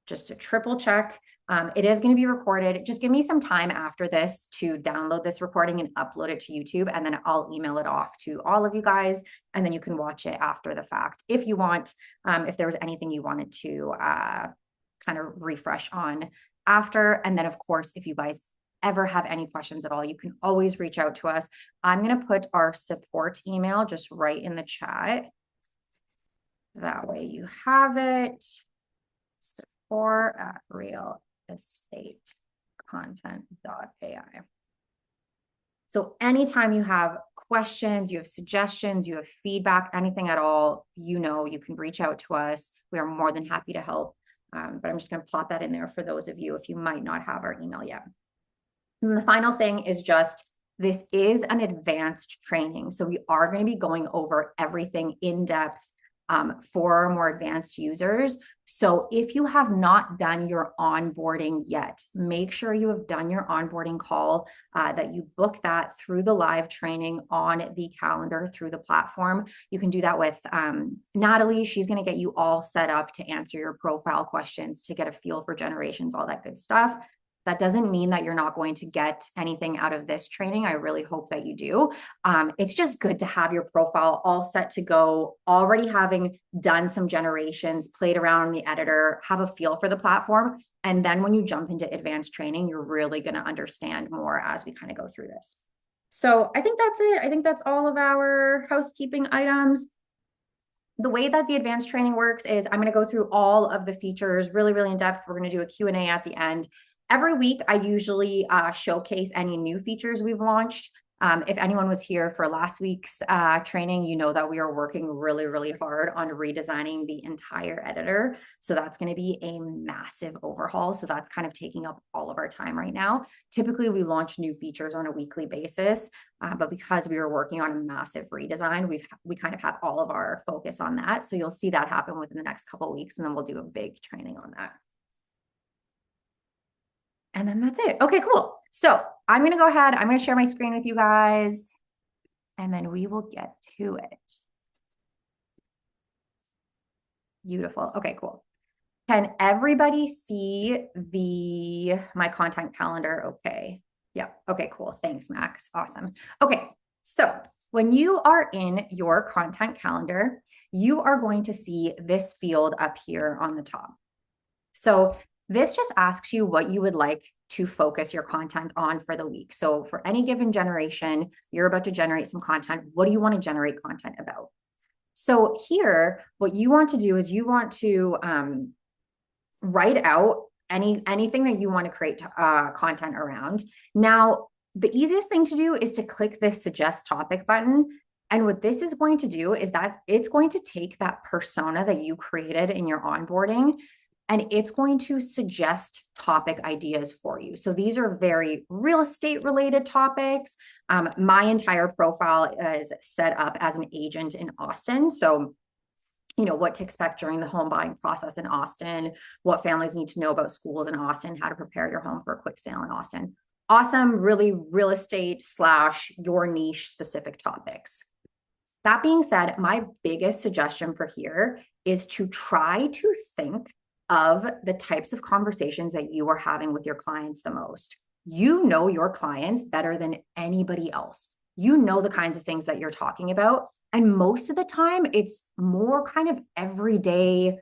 just to triple check. It is going to be recorded. Just give me some time after this to download this recording and upload it to YouTube, and then I'll email it off to all of you guys, and then you can watch it after the fact if you want, if there was anything you wanted to kind of refresh on after. And then, of course, if you guys ever have any questions at all, you can always reach out to us. I'm going to put our support email just right in the chat. That way you have it. Support at RealEstateContent.ai. So anytime you have questions, you have suggestions, you have feedback, anything at all, you can reach out to us. We are more than happy to help. But I'm just going to plot that in there for those of you if you might not have our email yet. And the final thing is just, this is an advanced training. So we are going to be going over everything in depth for our more advanced users. So if you have not done your onboarding yet, make sure you have done your onboarding call, that you book that through the live training on the calendar through the platform. You can do that with Natalie. She's going to get you all set up to answer your profile questions, to get a feel for generations, all that good stuff. That doesn't mean that you're not going to get anything out of this training. I really hope that you do. It's just good to have your profile all set to go, already having done some generations, played around in the editor, have a feel for the platform. And then when you jump into advanced training, you're really going to understand more as we kind of go through this. So I think that's it. I think that's all of our housekeeping items. The way that the advanced training works is I'm going to go through all of the features really, really in depth. We're going to do a Q&A at the end. Every week, I usually showcase any new features we've launched. If anyone was here for last week's training, you know that we are working really, really hard on redesigning the entire editor. So that's going to be a massive overhaul. So that's kind of taking up all of our time right now. Typically, we launch new features on a weekly basis, but because we are working on a massive redesign, we kind of have all of our focus on that. So you'll see that happen within the next couple of weeks, and then we'll do a big training on that. And then that's it. Okay, cool. So I'm going to go ahead. I'm going to share my screen with you guys, and then we will get to it. Beautiful. Okay, cool. Can everybody see my content calendar? Okay. Yeah. Okay, cool. Thanks, Max. Awesome. Okay. So when you are in your content calendar, you are going to see this field up here on the top. So this just asks you what you would like to focus your content on for the week. So for any given generation, you're about to generate some content. What do you want to generate content about? So here, what you want to do is you want to write out anything that you want to create content around. Now, the easiest thing to do is to click this suggest topic button. And what this is going to do is that it's going to take that persona that you created in your onboarding, and it's going to suggest topic ideas for you. So these are very real estate related topics. My entire profile is set up as an agent in Austin. So, what to expect during the home buying process in Austin, what families need to know about schools in Austin, how to prepare your home for a quick sale in Austin. Awesome, really real estate / your niche specific topics. That being said, my biggest suggestion for here is to try to think of the types of conversations that you are having with your clients the most. You know your clients better than anybody else. You know the kinds of things that you're talking about. And most of the time, it's more kind of everyday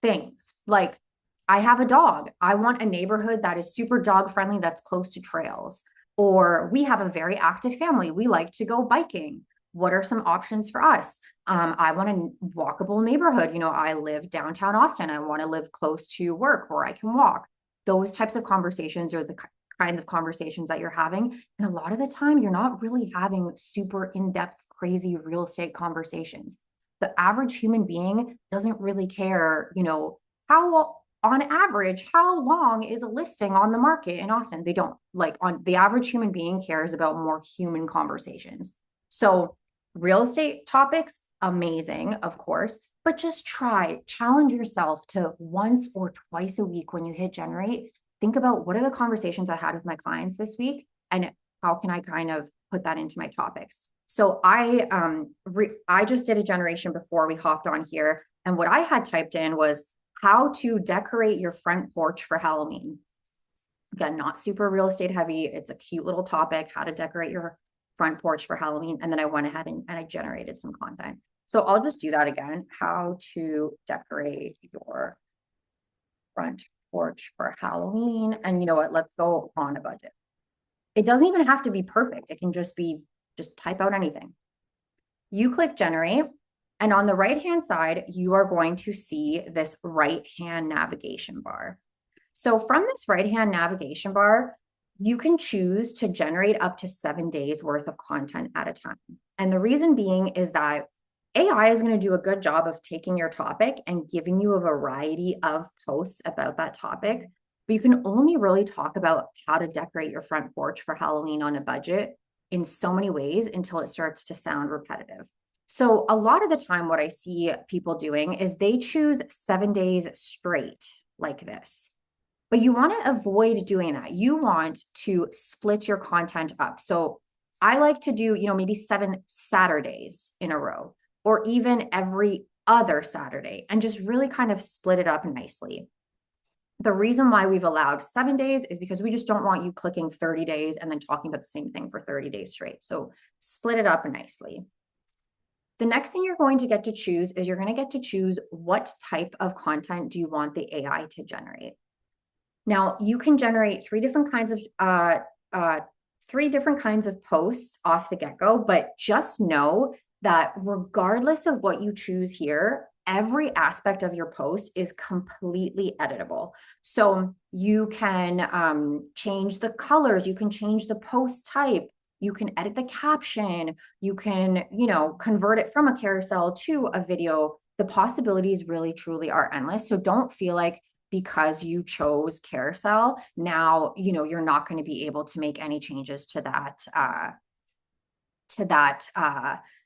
things. Like, I have a dog. I want a neighborhood that is super dog friendly, that's close to trails. Or we have a very active family. We like to go biking. What are some options for us? I want a walkable neighborhood. I live downtown Austin. I want to live close to work where I can walk. Those types of conversations are the kinds of conversations that you're having. And a lot of the time, you're not really having super in-depth, crazy real estate conversations. The average human being doesn't really care, on average, how long is a listing on the market in Austin? They don't. The average human being cares about more human conversations. So real estate topics, amazing, of course, but just challenge yourself to once or twice a week when you hit generate, think about what are the conversations I had with my clients this week and how can I kind of put that into my topics. So I just did a generation before we hopped on here, and what I had typed in was, how to decorate your front porch for Halloween. Again, not super real estate heavy. It's a cute little topic, how to decorate your front porch for Halloween. And then I went ahead and I generated some content. So I'll just do that again, how to decorate your front porch for Halloween. And you know what, let's go on a budget. It doesn't even have to be perfect. It can just be, just type out anything. You click generate, and on the right-hand side, you are going to see this right-hand navigation bar. So from this right-hand navigation bar, you can choose to generate up to 7 days worth of content at a time. And the reason being is that AI is going to do a good job of taking your topic and giving you a variety of posts about that topic. But you can only really talk about how to decorate your front porch for Halloween on a budget in so many ways until it starts to sound repetitive. So a lot of the time, what I see people doing is they choose 7 days straight like this. But you want to avoid doing that. You want to split your content up. So I like to do, maybe 7 Saturdays in a row, or even every other Saturday, and just really kind of split it up nicely. The reason why we've allowed 7 days is because we just don't want you clicking 30 days and then talking about the same thing for 30 days straight. So split it up nicely. The next thing you're going to get to choose is you're going to get to choose what type of content do you want the AI to generate. Now you can generate three different kinds of posts off the get-go, but just know that regardless of what you choose here, every aspect of your post is completely editable. So you can change the colors, you can change the post type, you can edit the caption, you can, convert it from a carousel to a video. The possibilities really, truly are endless. So don't feel like because you chose carousel, now, you're not going to be able to make any changes to that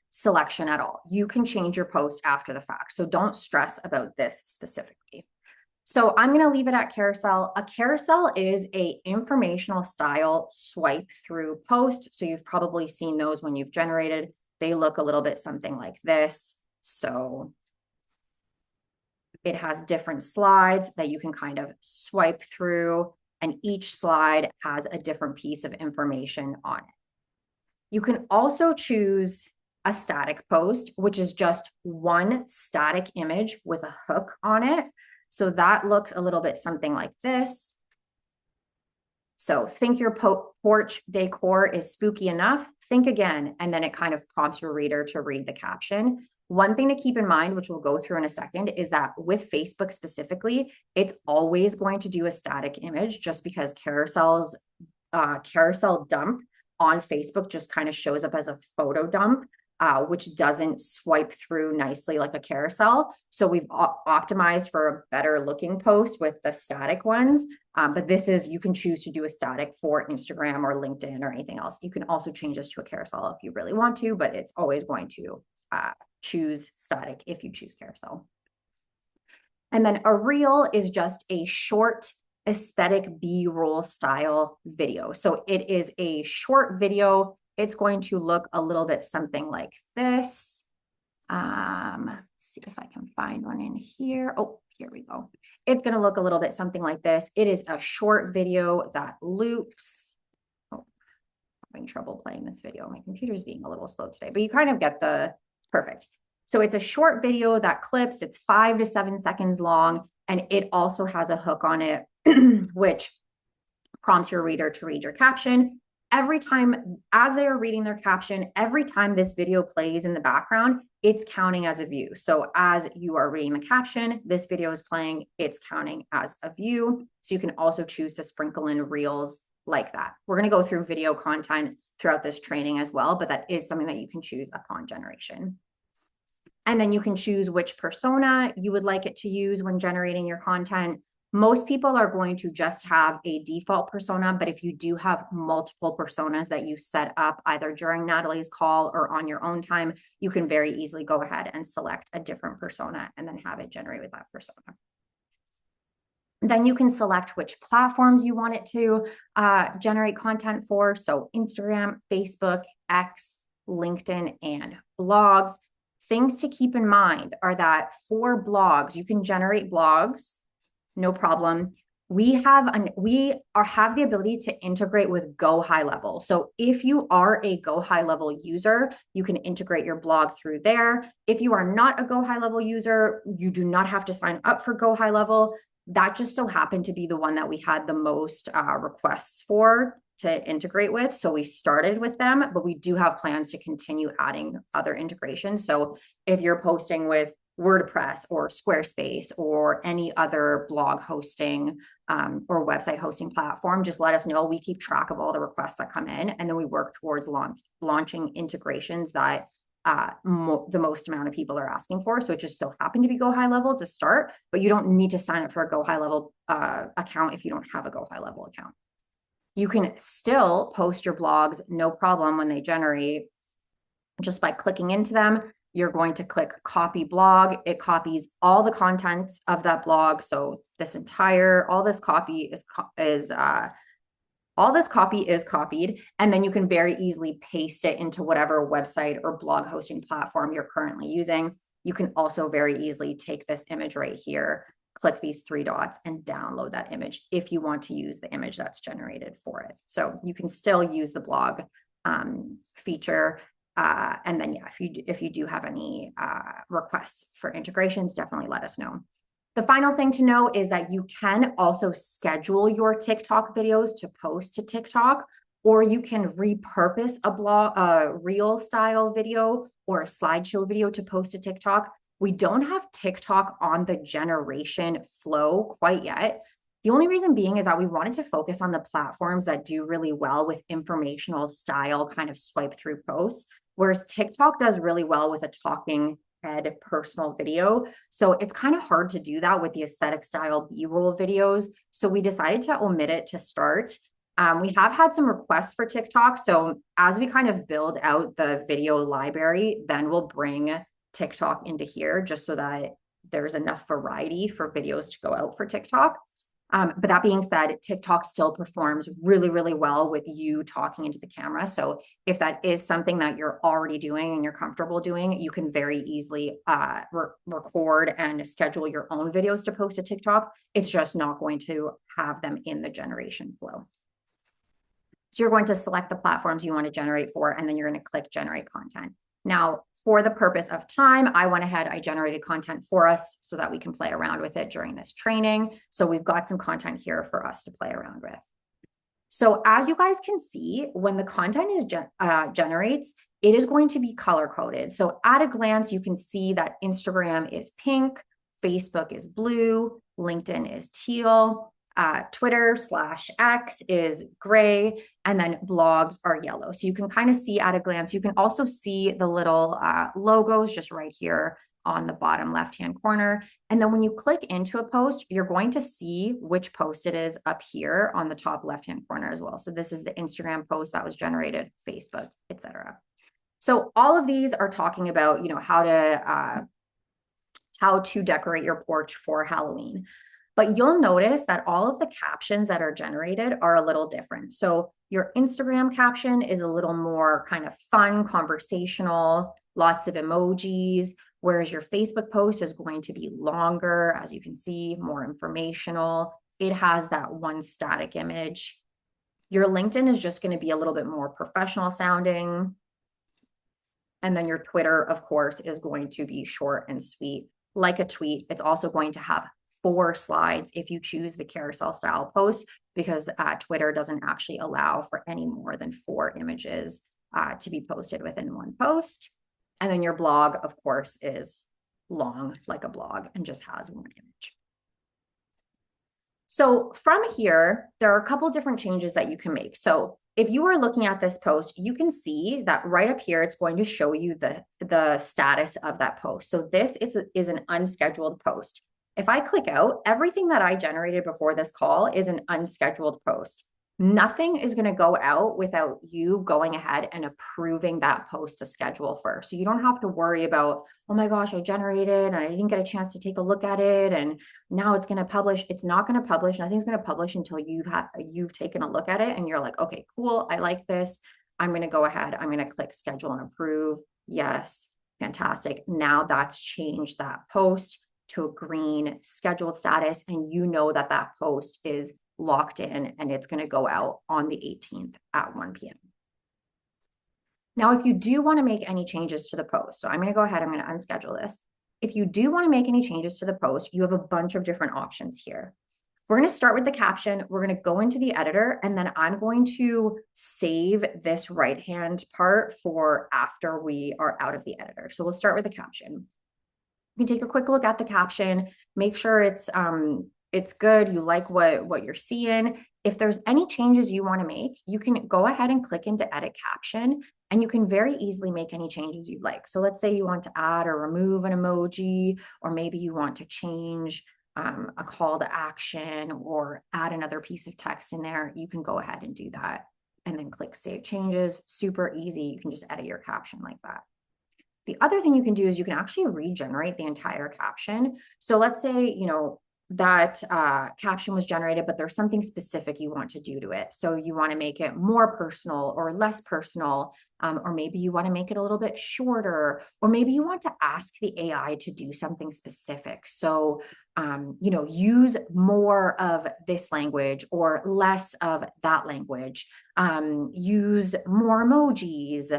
selection at all. You can change your post after the fact. So don't stress about this specifically. So I'm going to leave it at carousel. A carousel is a informational style swipe through post. So you've probably seen those when you've generated. They look a little bit something like this. So it has different slides that you can kind of swipe through, and each slide has a different piece of information on it. You can also choose a static post, which is just one static image with a hook on it. So that looks a little bit something like this. So think your porch decor is spooky enough, think again, and then it kind of prompts your reader to read the caption. One thing to keep in mind, which we'll go through in a second, is that with Facebook specifically, it's always going to do a static image just because carousel dump on Facebook just kind of shows up as a photo dump, which doesn't swipe through nicely like a carousel. So we've optimized for a better looking post with the static ones. But you can choose to do a static for Instagram or LinkedIn or anything else. You can also change this to a carousel if you really want to, but it's always going to choose static if you choose carousel. And then a reel is just a short aesthetic B-roll style video. So it is a short video. It's going to look a little bit something like this. Let's see if I can find one in here. Oh, here we go. It's going to look a little bit something like this. It is a short video that loops. Oh, I'm having trouble playing this video. My computer's being a little slow today, but you kind of get the perfect. So it's a short video that clips. It's 5 to 7 seconds long, and it also has a hook on it, which prompts your reader to read your caption. Every time, as they are reading their caption, every time this video plays in the background, it's counting as a view. So as you are reading the caption, this video is playing, it's counting as a view. So you can also choose to sprinkle in reels like that. We're going to go through video content throughout this training as well, but that is something that you can choose upon generation. And then you can choose which persona you would like it to use when generating your content. Most people are going to just have a default persona, but if you do have multiple personas that you set up either during Natalie's call or on your own time, you can very easily go ahead and select a different persona and then have it generate with that persona. Then you can select which platforms you want it to generate content for. So Instagram, Facebook, X, LinkedIn, and blogs. things to keep in mind are that for blogs, you can generate blogs, no problem. We have the ability to integrate with Go High Level. So if you are a Go High Level user, you can integrate your blog through there. If you are not a Go High Level user, you do not have to sign up for Go High Level. That just so happened to be the one that we had the most requests for to integrate with. So we started with them, but we do have plans to continue adding other integrations. So if you're posting with WordPress or Squarespace or any other blog hosting or website hosting platform, just let us know. We keep track of all the requests that come in, and then we work towards launching integrations that the most amount of people are asking for. So it just so happened to be Go High Level to start, but you don't need to sign up for a Go High Level account if you don't have a Go High Level account. You can still post your blogs, no problem, when they generate just by clicking into them. You're going to click copy blog. It copies all the contents of that blog. So all this copy is copied, and then you can very easily paste it into whatever website or blog hosting platform you're currently using. You can also very easily take this image right here, click these 3 dots, and download that image if you want to use the image that's generated for it. So you can still use the blog feature. And then, yeah, if you do have any requests for integrations, definitely let us know. The final thing to know is that you can also schedule your TikTok videos to post to TikTok, or you can repurpose a reel style video or a slideshow video to post to TikTok. We don't have TikTok on the generation flow quite yet. The only reason being is that we wanted to focus on the platforms that do really well with informational style kind of swipe through posts, whereas TikTok does really well with a talking head personal video. So it's kind of hard to do that with the aesthetic style B-roll videos. So we decided to omit it to start. We have had some requests for TikTok. So as we kind of build out the video library, then we'll bring TikTok into here just so that there's enough variety for videos to go out for TikTok. But that being said, TikTok still performs really, really well with you talking into the camera. So if that is something that you're already doing and you're comfortable doing, you can very easily record and schedule your own videos to post to TikTok. It's just not going to have them in the generation flow. So you're going to select the platforms you want to generate for, and then you're going to click generate content. Now, for the purpose of time, I went ahead, I generated content for us so that we can play around with it during this training. So we've got some content here for us to play around with. So as you guys can see, when the content is generates, it is going to be color coded. So at a glance, you can see that Instagram is pink, Facebook is blue, LinkedIn is teal, Twitter/X is gray, and then blogs are yellow. So you can kind of see at a glance. You can also see the little logos just right here on the bottom left-hand corner. And then when you click into a post, you're going to see which post it is up here on the top left-hand corner as well. So this is the Instagram post that was generated, Facebook, etc. So all of these are talking about, you know, how to decorate your porch for Halloween. But you'll notice that all of the captions that are generated are a little different. So your Instagram caption is a little more kind of fun, conversational, lots of emojis, whereas your Facebook post is going to be longer, as you can see, more informational. It has that one static image. Your LinkedIn is just going to be a little bit more professional sounding. And then your Twitter, of course, is going to be short and sweet, like a tweet. It's also going to have 4 slides if you choose the carousel style post, because Twitter doesn't actually allow for any more than 4 images to be posted within one post. And then your blog, of course, is long like a blog and just has 1 image. So from here, there are a couple different changes that you can make. So if you are looking at this post, you can see that right up here, it's going to show you the status of that post. So this is an unscheduled post. If I click out, everything that I generated before this call is an unscheduled post. Nothing is going to go out without you going ahead and approving that post to schedule first. So you don't have to worry about, oh my gosh, I generated and I didn't get a chance to take a look at it, and now it's going to publish. It's not going to publish. Nothing's going to publish until you've taken a look at it and you're like, okay, cool, I like this. I'm going to go ahead. I'm going to click schedule and approve. Yes. Fantastic. Now that's changed that post to a green scheduled status, and you know that that post is locked in and it's going to go out on the 18th at 1 p.m. Now, if you do want to make any changes to the post, so I'm going to go ahead, I'm going to unschedule this. If you do want to make any changes to the post, you have a bunch of different options here. We're going to start with the caption. We're going to go into the editor, and then I'm going to save this right-hand part for after we are out of the editor. So we'll start with the caption. You can take a quick look at the caption, make sure it's good, you like what you're seeing. If there's any changes you want to make, you can go ahead and click into edit caption, and you can very easily make any changes you'd like. So let's say you want to add or remove an emoji, or maybe you want to change a call to action or add another piece of text in there. You can go ahead and do that and then click save changes. Super easy. You can just edit your caption like that. The other thing you can do is you can actually regenerate the entire caption. So let's say, you know, that caption was generated, but there's something specific you want to do to it. So you want to make it more personal or less personal, or maybe you want to make it a little bit shorter, or maybe you want to ask the AI to do something specific. So, you know, use more of this language or less of that language, use more emojis,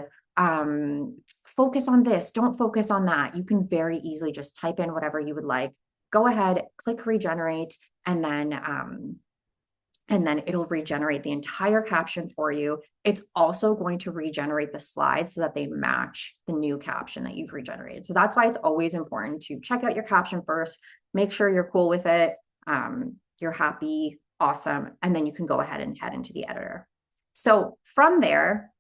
focus on this, don't focus on that. You can very easily just type in whatever you would like. Go ahead, click regenerate, and then it'll regenerate the entire caption for you. It's also going to regenerate the slides so that they match the new caption that you've regenerated. So that's why it's always important to check out your caption first, make sure you're cool with it, you're happy, awesome, and then you can go ahead and head into the editor. So from there,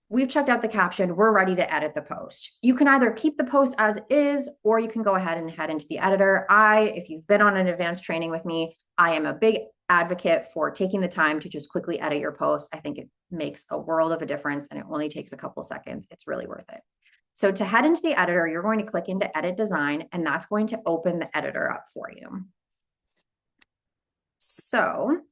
we've checked out the caption, we're ready to edit the post. You can either keep the post as is, or you can go ahead and head into the editor. If you've been on an advanced training with me, I am a big advocate for taking the time to just quickly edit your post. I think it makes a world of a difference, and it only takes a couple seconds. It's really worth it. So to head into the editor, you're going to click into edit design, and that's going to open the editor up for you. So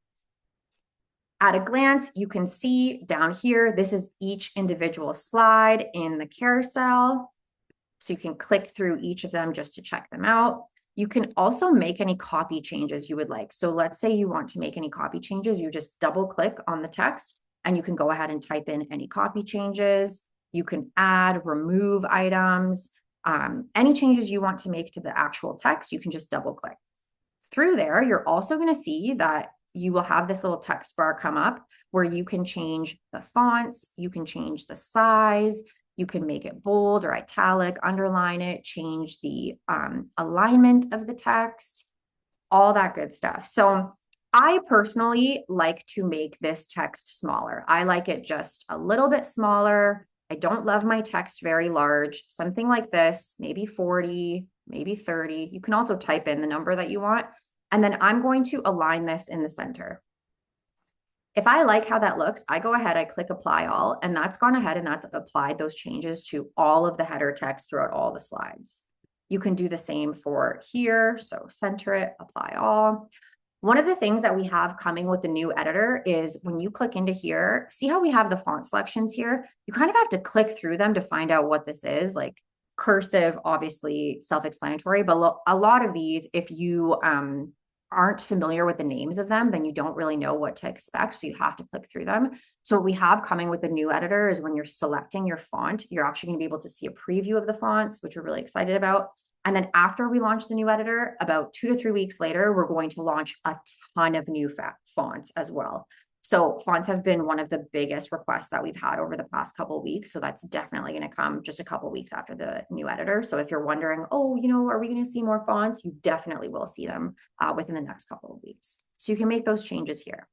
at a glance, you can see down here, this is each individual slide in the carousel. So you can click through each of them just to check them out. You can also make any copy changes you would like. So let's say you want to make any copy changes, you just double click on the text and you can go ahead and type in any copy changes. You can add, remove items, any changes you want to make to the actual text, you can just double click. Through there, you're also going to see that you will have this little text bar come up where you can change the fonts, you can change the size, you can make it bold or italic, underline it, change the alignment of the text, all that good stuff. So I personally like to make this text smaller. I like it just a little bit smaller. I don't love my text very large, something like this, maybe 40, maybe 30. You can also type in the number that you want. And then I'm going to align this in the center. If I like how that looks, I go ahead, I click apply all, and that's gone ahead and that's applied those changes to all of the header text throughout all the slides. You can do the same for here. So center it, apply all. One of the things that we have coming with the new editor is when you click into here, see how we have the font selections here? You kind of have to click through them to find out what this is. Like cursive, obviously self-explanatory, but a lot of these, if you aren't familiar with the names of them, then you don't really know what to expect. So you have to click through them. So what we have coming with the new editor is when you're selecting your font, you're actually going to be able to see a preview of the fonts, which we're really excited about. And then after we launch the new editor, about 2 to 3 weeks later, we're going to launch a ton of new fonts as well. So fonts have been one of the biggest requests that we've had over the past couple of weeks. So that's definitely going to come just a couple of weeks after the new editor. So if you're wondering, oh, you know, are we going to see more fonts? You definitely will see them within the next couple of weeks. So you can make those changes here.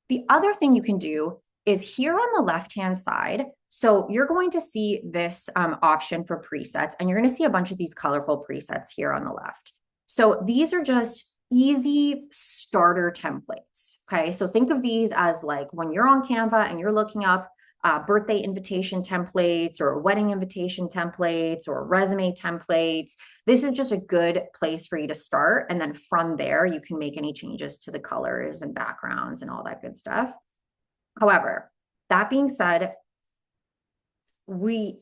The other thing you can do is here on the left-hand side. So you're going to see this option for presets, and you're going to see a bunch of these colorful presets here on the left. So these are just easy starter templates. Okay, so think of these as like when you're on Canva and you're looking up birthday invitation templates or wedding invitation templates or resume templates. This is just a good place for you to start. And then from there, you can make any changes to the colors and backgrounds and all that good stuff. However, that being said, we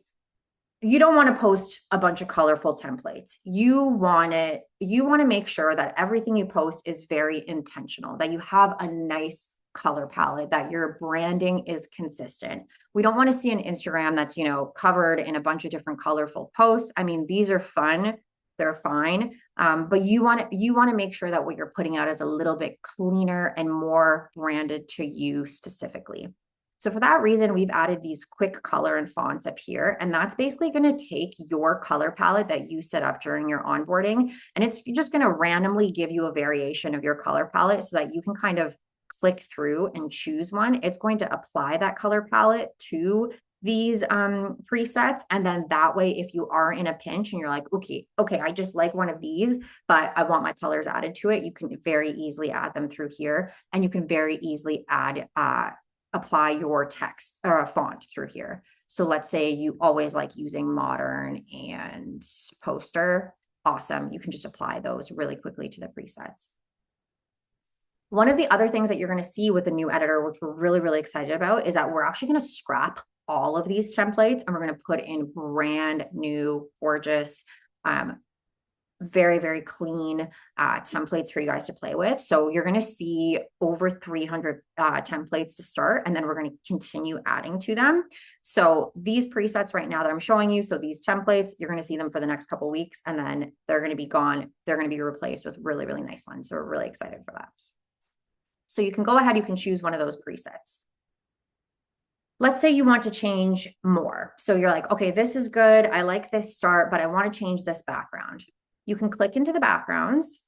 you don't want to post a bunch of colorful templates. You want to make sure that everything you post is very intentional, that you have a nice color palette, that your branding is consistent. We don't want to see an Instagram that's, covered in a bunch of different colorful posts. I mean, these are fun. They're fine. But you want to make sure that what you're putting out is a little bit cleaner and more branded to you specifically. So for that reason, we've added these quick color and fonts up here. And that's basically going to take your color palette that you set up during your onboarding. And it's just going to randomly give you a variation of your color palette so that you can kind of click through and choose one. It's going to apply that color palette to these presets. And then that way, if you are in a pinch and you're like, okay, I just like one of these, but I want my colors added to it, you can very easily add them through here. And you can very easily apply your text or font through here. So let's say you always like using modern and poster. Awesome. You can just apply those really quickly to the presets. One of the other things that you're going to see with the new editor, which we're really, really excited about, is that we're actually going to scrap all of these templates and we're going to put in brand new, gorgeous, very, very clean templates for you guys to play with. So you're going to see over 300 templates to start, and then we're going to continue adding to them. So these presets right now that I'm showing you, so these templates, you're going to see them for the next couple of weeks, and then they're going to be gone. They're going to be replaced with really, really nice ones. So we're really excited for that. So you can go ahead, you can choose one of those presets. Let's say you want to change more. So you're like, okay, this is good. I like this start, but I want to change this background. You can click into the backgrounds,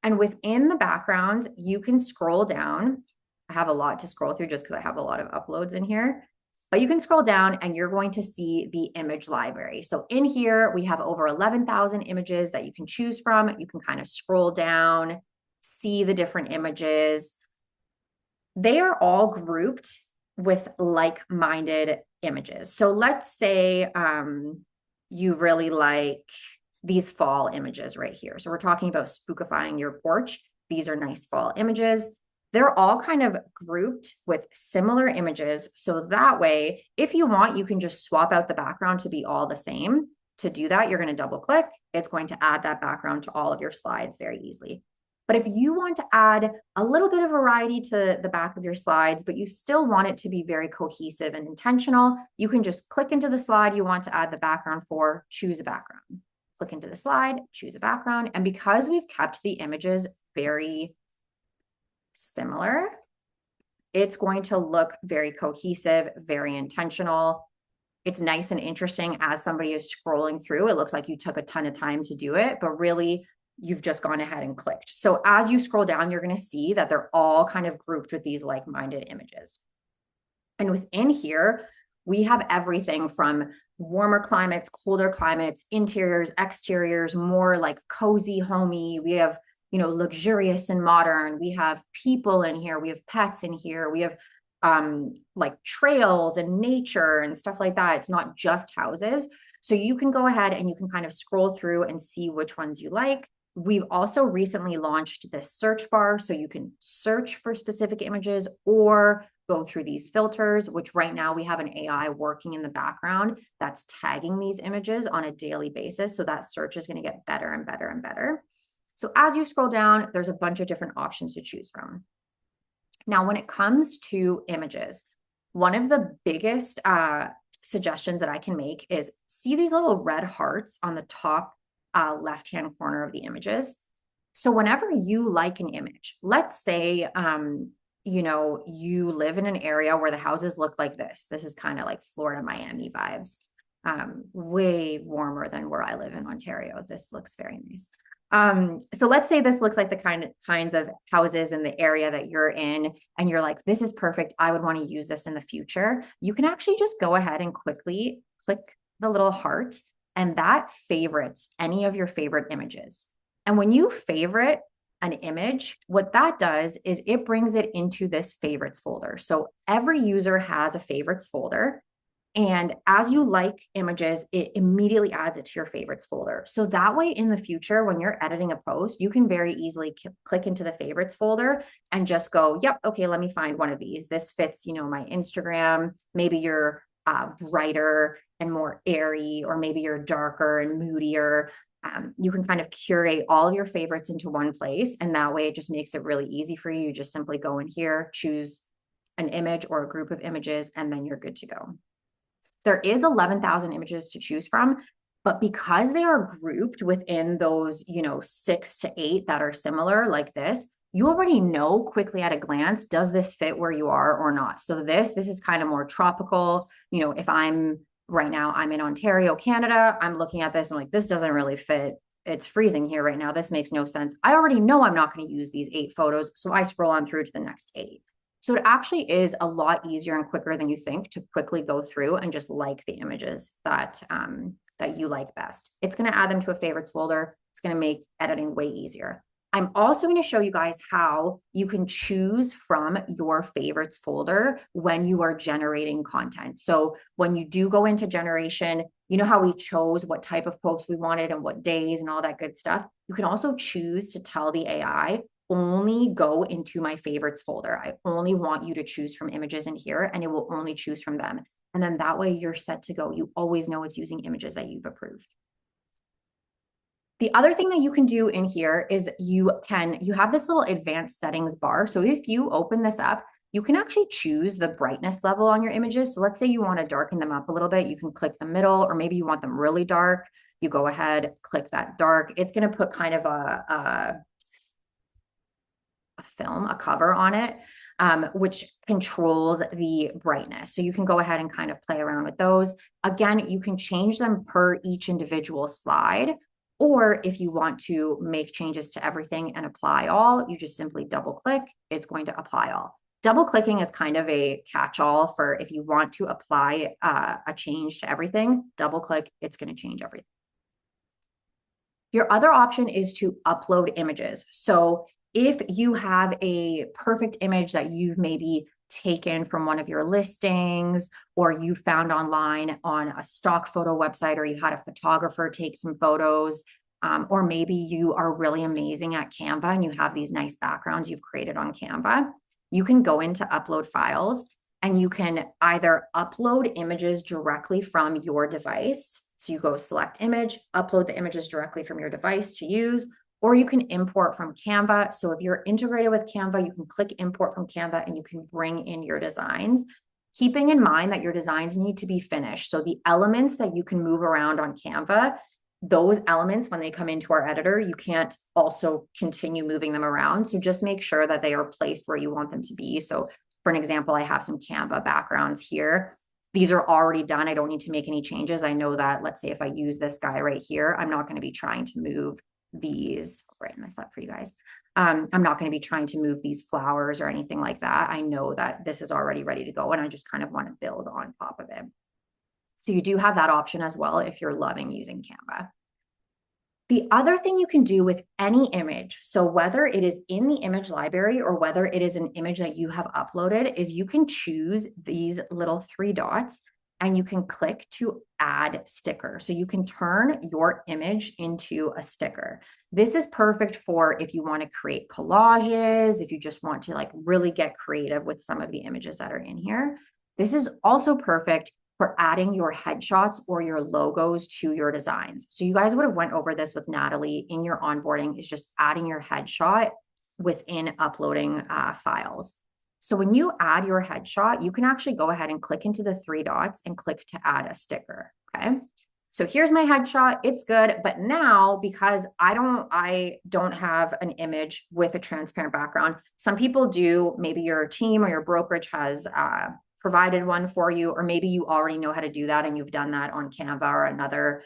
and within the backgrounds, you can scroll down. I have a lot to scroll through just because I have a lot of uploads in here, but you can scroll down and you're going to see the image library. So in here, we have over 11,000 images that you can choose from. You can kind of scroll down, see the different images. They are all grouped with like-minded images. So let's say you really like these fall images right here. So we're talking about spookifying your porch. These are nice fall images. They're all kind of grouped with similar images. So that way, if you want, you can just swap out the background to be all the same. To do that, you're going to double click. It's going to add that background to all of your slides very easily. But if you want to add a little bit of variety to the back of your slides, but you still want it to be very cohesive and intentional, you can just click into the slide you want to add the background for, choose a background. Click into the slide, choose a background. And because we've kept the images very similar, it's going to look very cohesive, very intentional. It's nice and interesting as somebody is scrolling through. It looks like you took a ton of time to do it, but really you've just gone ahead and clicked. So as you scroll down, you're going to see that they're all kind of grouped with these like-minded images. And within here, we have everything from warmer climates, colder climates, interiors, exteriors, more like cozy, homey. We have, luxurious and modern. We have people in here. We have pets in here. We have like trails and nature and stuff like that. It's not just houses. So you can go ahead and you can kind of scroll through and see which ones you like. We've also recently launched this search bar, so you can search for specific images or go through these filters, which right now we have an AI working in the background that's tagging these images on a daily basis. So that search is going to get better and better and better. So as you scroll down, there's a bunch of different options to choose from. Now, when it comes to images, one of the biggest suggestions that I can make is see these little red hearts on the top left-hand corner of the images. So whenever you like an image, let's say, you live in an area where the houses look like this. This is kind of like Florida, Miami vibes, way warmer than where I live in Ontario. This looks very nice. So let's say this looks like the kinds of houses in the area that you're in, and you're like, this is perfect. I would want to use this in the future. You can actually just go ahead and quickly click the little heart, and that favorites any of your favorite images. And when you favorite an image, what that does is it brings it into this favorites folder. So every user has a favorites folder. And as you like images, it immediately adds it to your favorites folder. So that way in the future, when you're editing a post, you can very easily click into the favorites folder and just go, yep, okay, let me find one of these. This fits, my Instagram. Maybe you're brighter and more airy, or maybe you're darker and moodier. You can kind of curate all of your favorites into one place. And that way it just makes it really easy for you. You just simply go in here, choose an image or a group of images, and then you're good to go. There is 11,000 images to choose from, but because they are grouped within those, 6 to 8 that are similar like this, you already know quickly at a glance, does this fit where you are or not? So this is kind of more tropical. If right now I'm in Ontario, Canada, I'm looking at this and like, this doesn't really fit. It's freezing here right now. This makes no sense. I already know I'm not going to use these 8 photos. So I scroll on through to the next 8. So it actually is a lot easier and quicker than you think to quickly go through and just like the images that you like best. It's going to add them to a favorites folder. It's going to make editing way easier. I'm also going to show you guys how you can choose from your favorites folder when you are generating content. So when you do go into generation, you know how we chose what type of post we wanted and what days and all that good stuff. You can also choose to tell the AI, only go into my favorites folder. I only want you to choose from images in here, and it will only choose from them. And then that way you're set to go. You always know it's using images that you've approved. The other thing that you can do in here is you have this little advanced settings bar. So if you open this up, you can actually choose the brightness level on your images. So let's say you want to darken them up a little bit. You can click the middle, or maybe you want them really dark. You go ahead, click that dark. It's going to put kind of a cover on it, which controls the brightness. So you can go ahead and kind of play around with those. Again, you can change them per each individual slide. Or if you want to make changes to everything and apply all, you just simply double click, it's going to apply all. Double clicking is kind of a catch-all for if you want to apply a change to everything, double click, it's going to change everything. Your other option is to upload images. So if you have a perfect image that you've maybe taken from one of your listings, or you found online on a stock photo website, or you had a photographer take some photos, or maybe you are really amazing at Canva and you have these nice backgrounds you've created on Canva, you can go into upload files and you can either upload images directly from your device. So you go select image, upload the images directly from your device to use, or you can import from Canva. So if you're integrated with Canva, you can click import from Canva and you can bring in your designs, keeping in mind that your designs need to be finished. So the elements that you can move around on Canva, those elements, when they come into our editor, you can't also continue moving them around. So just make sure that they are placed where you want them to be. So for an example, I have some Canva backgrounds here. These are already done. I don't need to make any changes. I know that, let's say if I use this guy right here, I'm not going to be trying to move these, I'll write this up for you guys. I'm not going to be trying to move these flowers or anything like that. I know that this is already ready to go and I just kind of want to build on top of it. So you do have that option as well if you're loving using Canva. The other thing you can do with any image, so whether it is in the image library or whether it is an image that you have uploaded, is you can choose these little 3 dots and you can click to add sticker. So you can turn your image into a sticker. This is perfect for if you want to create collages, if you just want to like really get creative with some of the images that are in here. This is also perfect for adding your headshots or your logos to your designs. So you guys would have went over this with Natalie in your onboarding, is just adding your headshot within uploading files. So when you add your headshot, you can actually go ahead and click into the 3 dots and click to add a sticker, okay? So here's my headshot, it's good, but now because I don't have an image with a transparent background, some people do, maybe your team or your brokerage has provided one for you, or maybe you already know how to do that and you've done that on Canva or another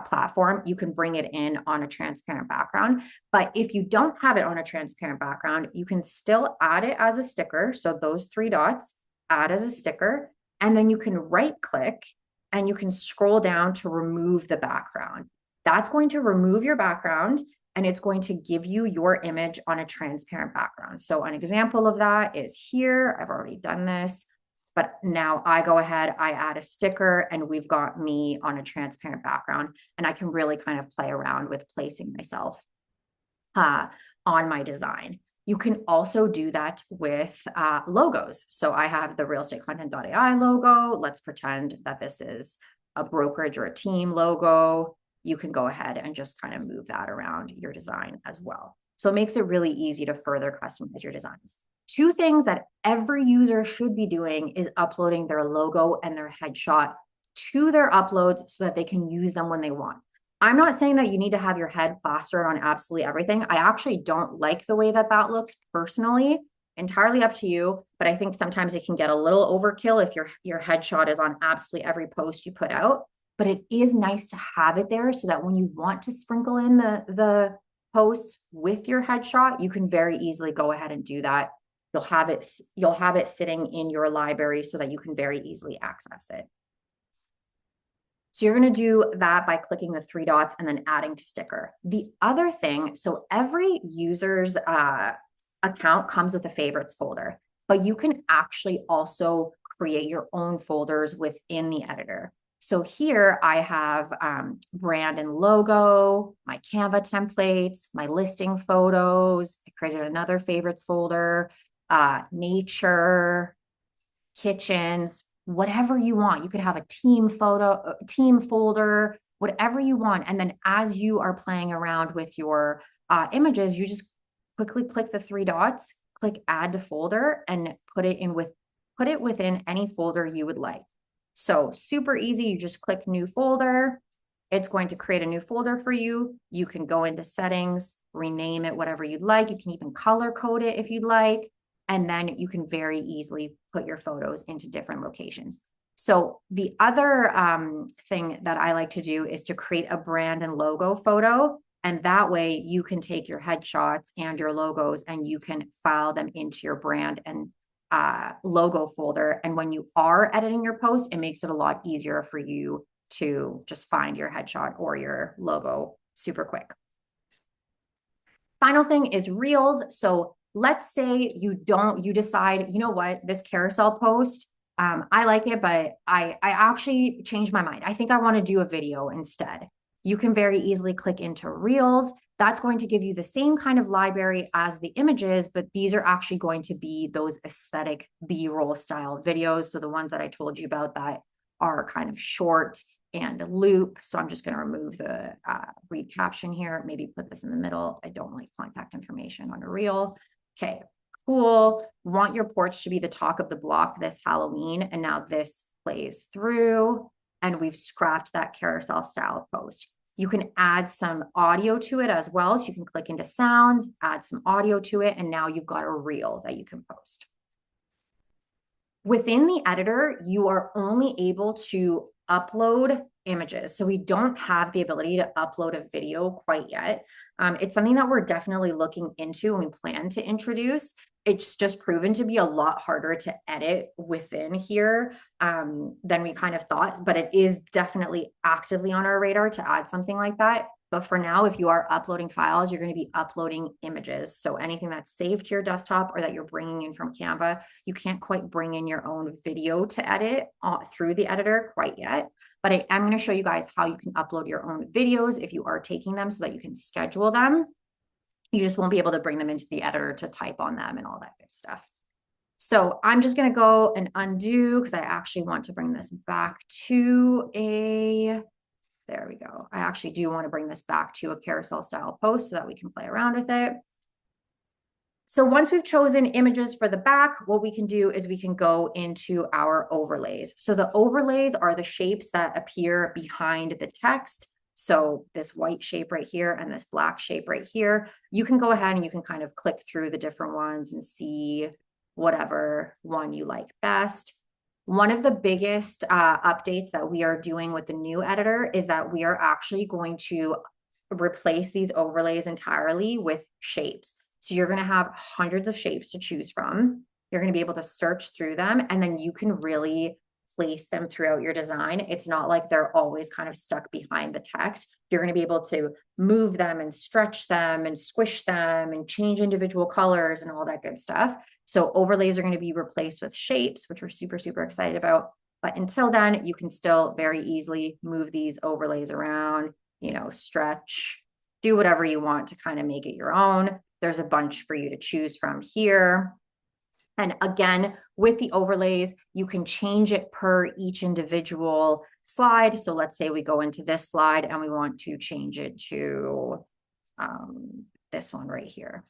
platform, you can bring it in on a transparent background. But if you don't have it on a transparent background, you can still add it as a sticker. So those 3 dots, add as a sticker, and then you can right click and you can scroll down to remove the background. That's going to remove your background and it's going to give you your image on a transparent background. So an example of that is here. I've already done this. But now I go ahead, I add a sticker and we've got me on a transparent background and I can really kind of play around with placing myself on my design. You can also do that with logos. So I have the RealEstateContent.ai logo. Let's pretend that this is a brokerage or a team logo. You can go ahead and just kind of move that around your design as well. So it makes it really easy to further customize your designs. Two things that every user should be doing is uploading their logo and their headshot to their uploads so that they can use them when they want. I'm not saying that you need to have your head plastered on absolutely everything. I actually don't like the way that that looks personally. Entirely up to you, but I think sometimes it can get a little overkill if your headshot is on absolutely every post you put out. But it is nice to have it there so that when you want to sprinkle in the posts with your headshot, you can very easily go ahead and do that. You'll have it sitting in your library so that you can very easily access it. So you're going to do that by clicking the three dots and then adding to sticker. The other thing, so every user's account comes with a favorites folder, but you can actually also create your own folders within the editor. So here I have brand and logo, my Canva templates, my listing photos. I created another favorites folder, nature, kitchens, whatever you want. You could have a team folder, whatever you want. And then as you are playing around with your images, you just quickly click the three dots, click add to folder, and put it within any folder you would like. So super easy. You just click new folder. It's going to create a new folder for you. You can go into settings, rename it whatever you'd like. You can even color code it if you'd like. And then you can very easily put your photos into different locations. So the other thing that I like to do is to create a brand and logo photo. And that way you can take your headshots and your logos and you can file them into your brand and logo folder. And when you are editing your post, it makes it a lot easier for you to just find your headshot or your logo super quick. Final thing is Reels. So let's say you decide, you know what, this carousel post, I like it, but I actually changed my mind. I think I want to do a video instead. You can very easily click into Reels. That's going to give you the same kind of library as the images, but these are actually going to be those aesthetic B-roll style videos. So the ones that I told you about that are kind of short and loop. So I'm just going to remove the read caption here, maybe put this in the middle. I don't like contact information on a reel. Okay, cool. Want your porch to be the talk of the block this Halloween. And now this plays through and we've scrapped that carousel style post. You can add some audio to it as well. So you can click into sounds, add some audio to it, and now you've got a reel that you can post. Within the editor, you are only able to upload images. So we don't have the ability to upload a video quite yet. It's something that we're definitely looking into and we plan to introduce. It's just proven to be a lot harder to edit within here than we kind of thought, but it is definitely actively on our radar to add something like that. But for now, if you are uploading files, you're going to be uploading images. So anything that's saved to your desktop or that you're bringing in from Canva, you can't quite bring in your own video to edit through the editor quite yet. But I am going to show you guys how you can upload your own videos if you are taking them so that you can schedule them. You just won't be able to bring them into the editor to type on them and all that good stuff. So I'm just going to go and undo because I actually want to bring this back to there we go. I actually do want to bring this back to a carousel style post so that we can play around with it. So once we've chosen images for the back, what we can do is we can go into our overlays. So the overlays are the shapes that appear behind the text. So this white shape right here and this black shape right here, you can go ahead and you can kind of click through the different ones and see whatever one you like best. One of the biggest updates that we are doing with the new editor is that we are actually going to replace these overlays entirely with shapes. So you're going to have hundreds of shapes to choose from. You're going to be able to search through them, and then you can really place them throughout your design. It's not like they're always kind of stuck behind the text. You're going to be able to move them and stretch them and squish them and change individual colors and all that good stuff. So overlays are going to be replaced with shapes, which we're super, super excited about. But until then, you can still very easily move these overlays around, you know, stretch, do whatever you want to kind of make it your own. There's a bunch for you to choose from here. And again, with the overlays, you can change it per each individual slide. So let's say we go into this slide and we want to change it to this one right here.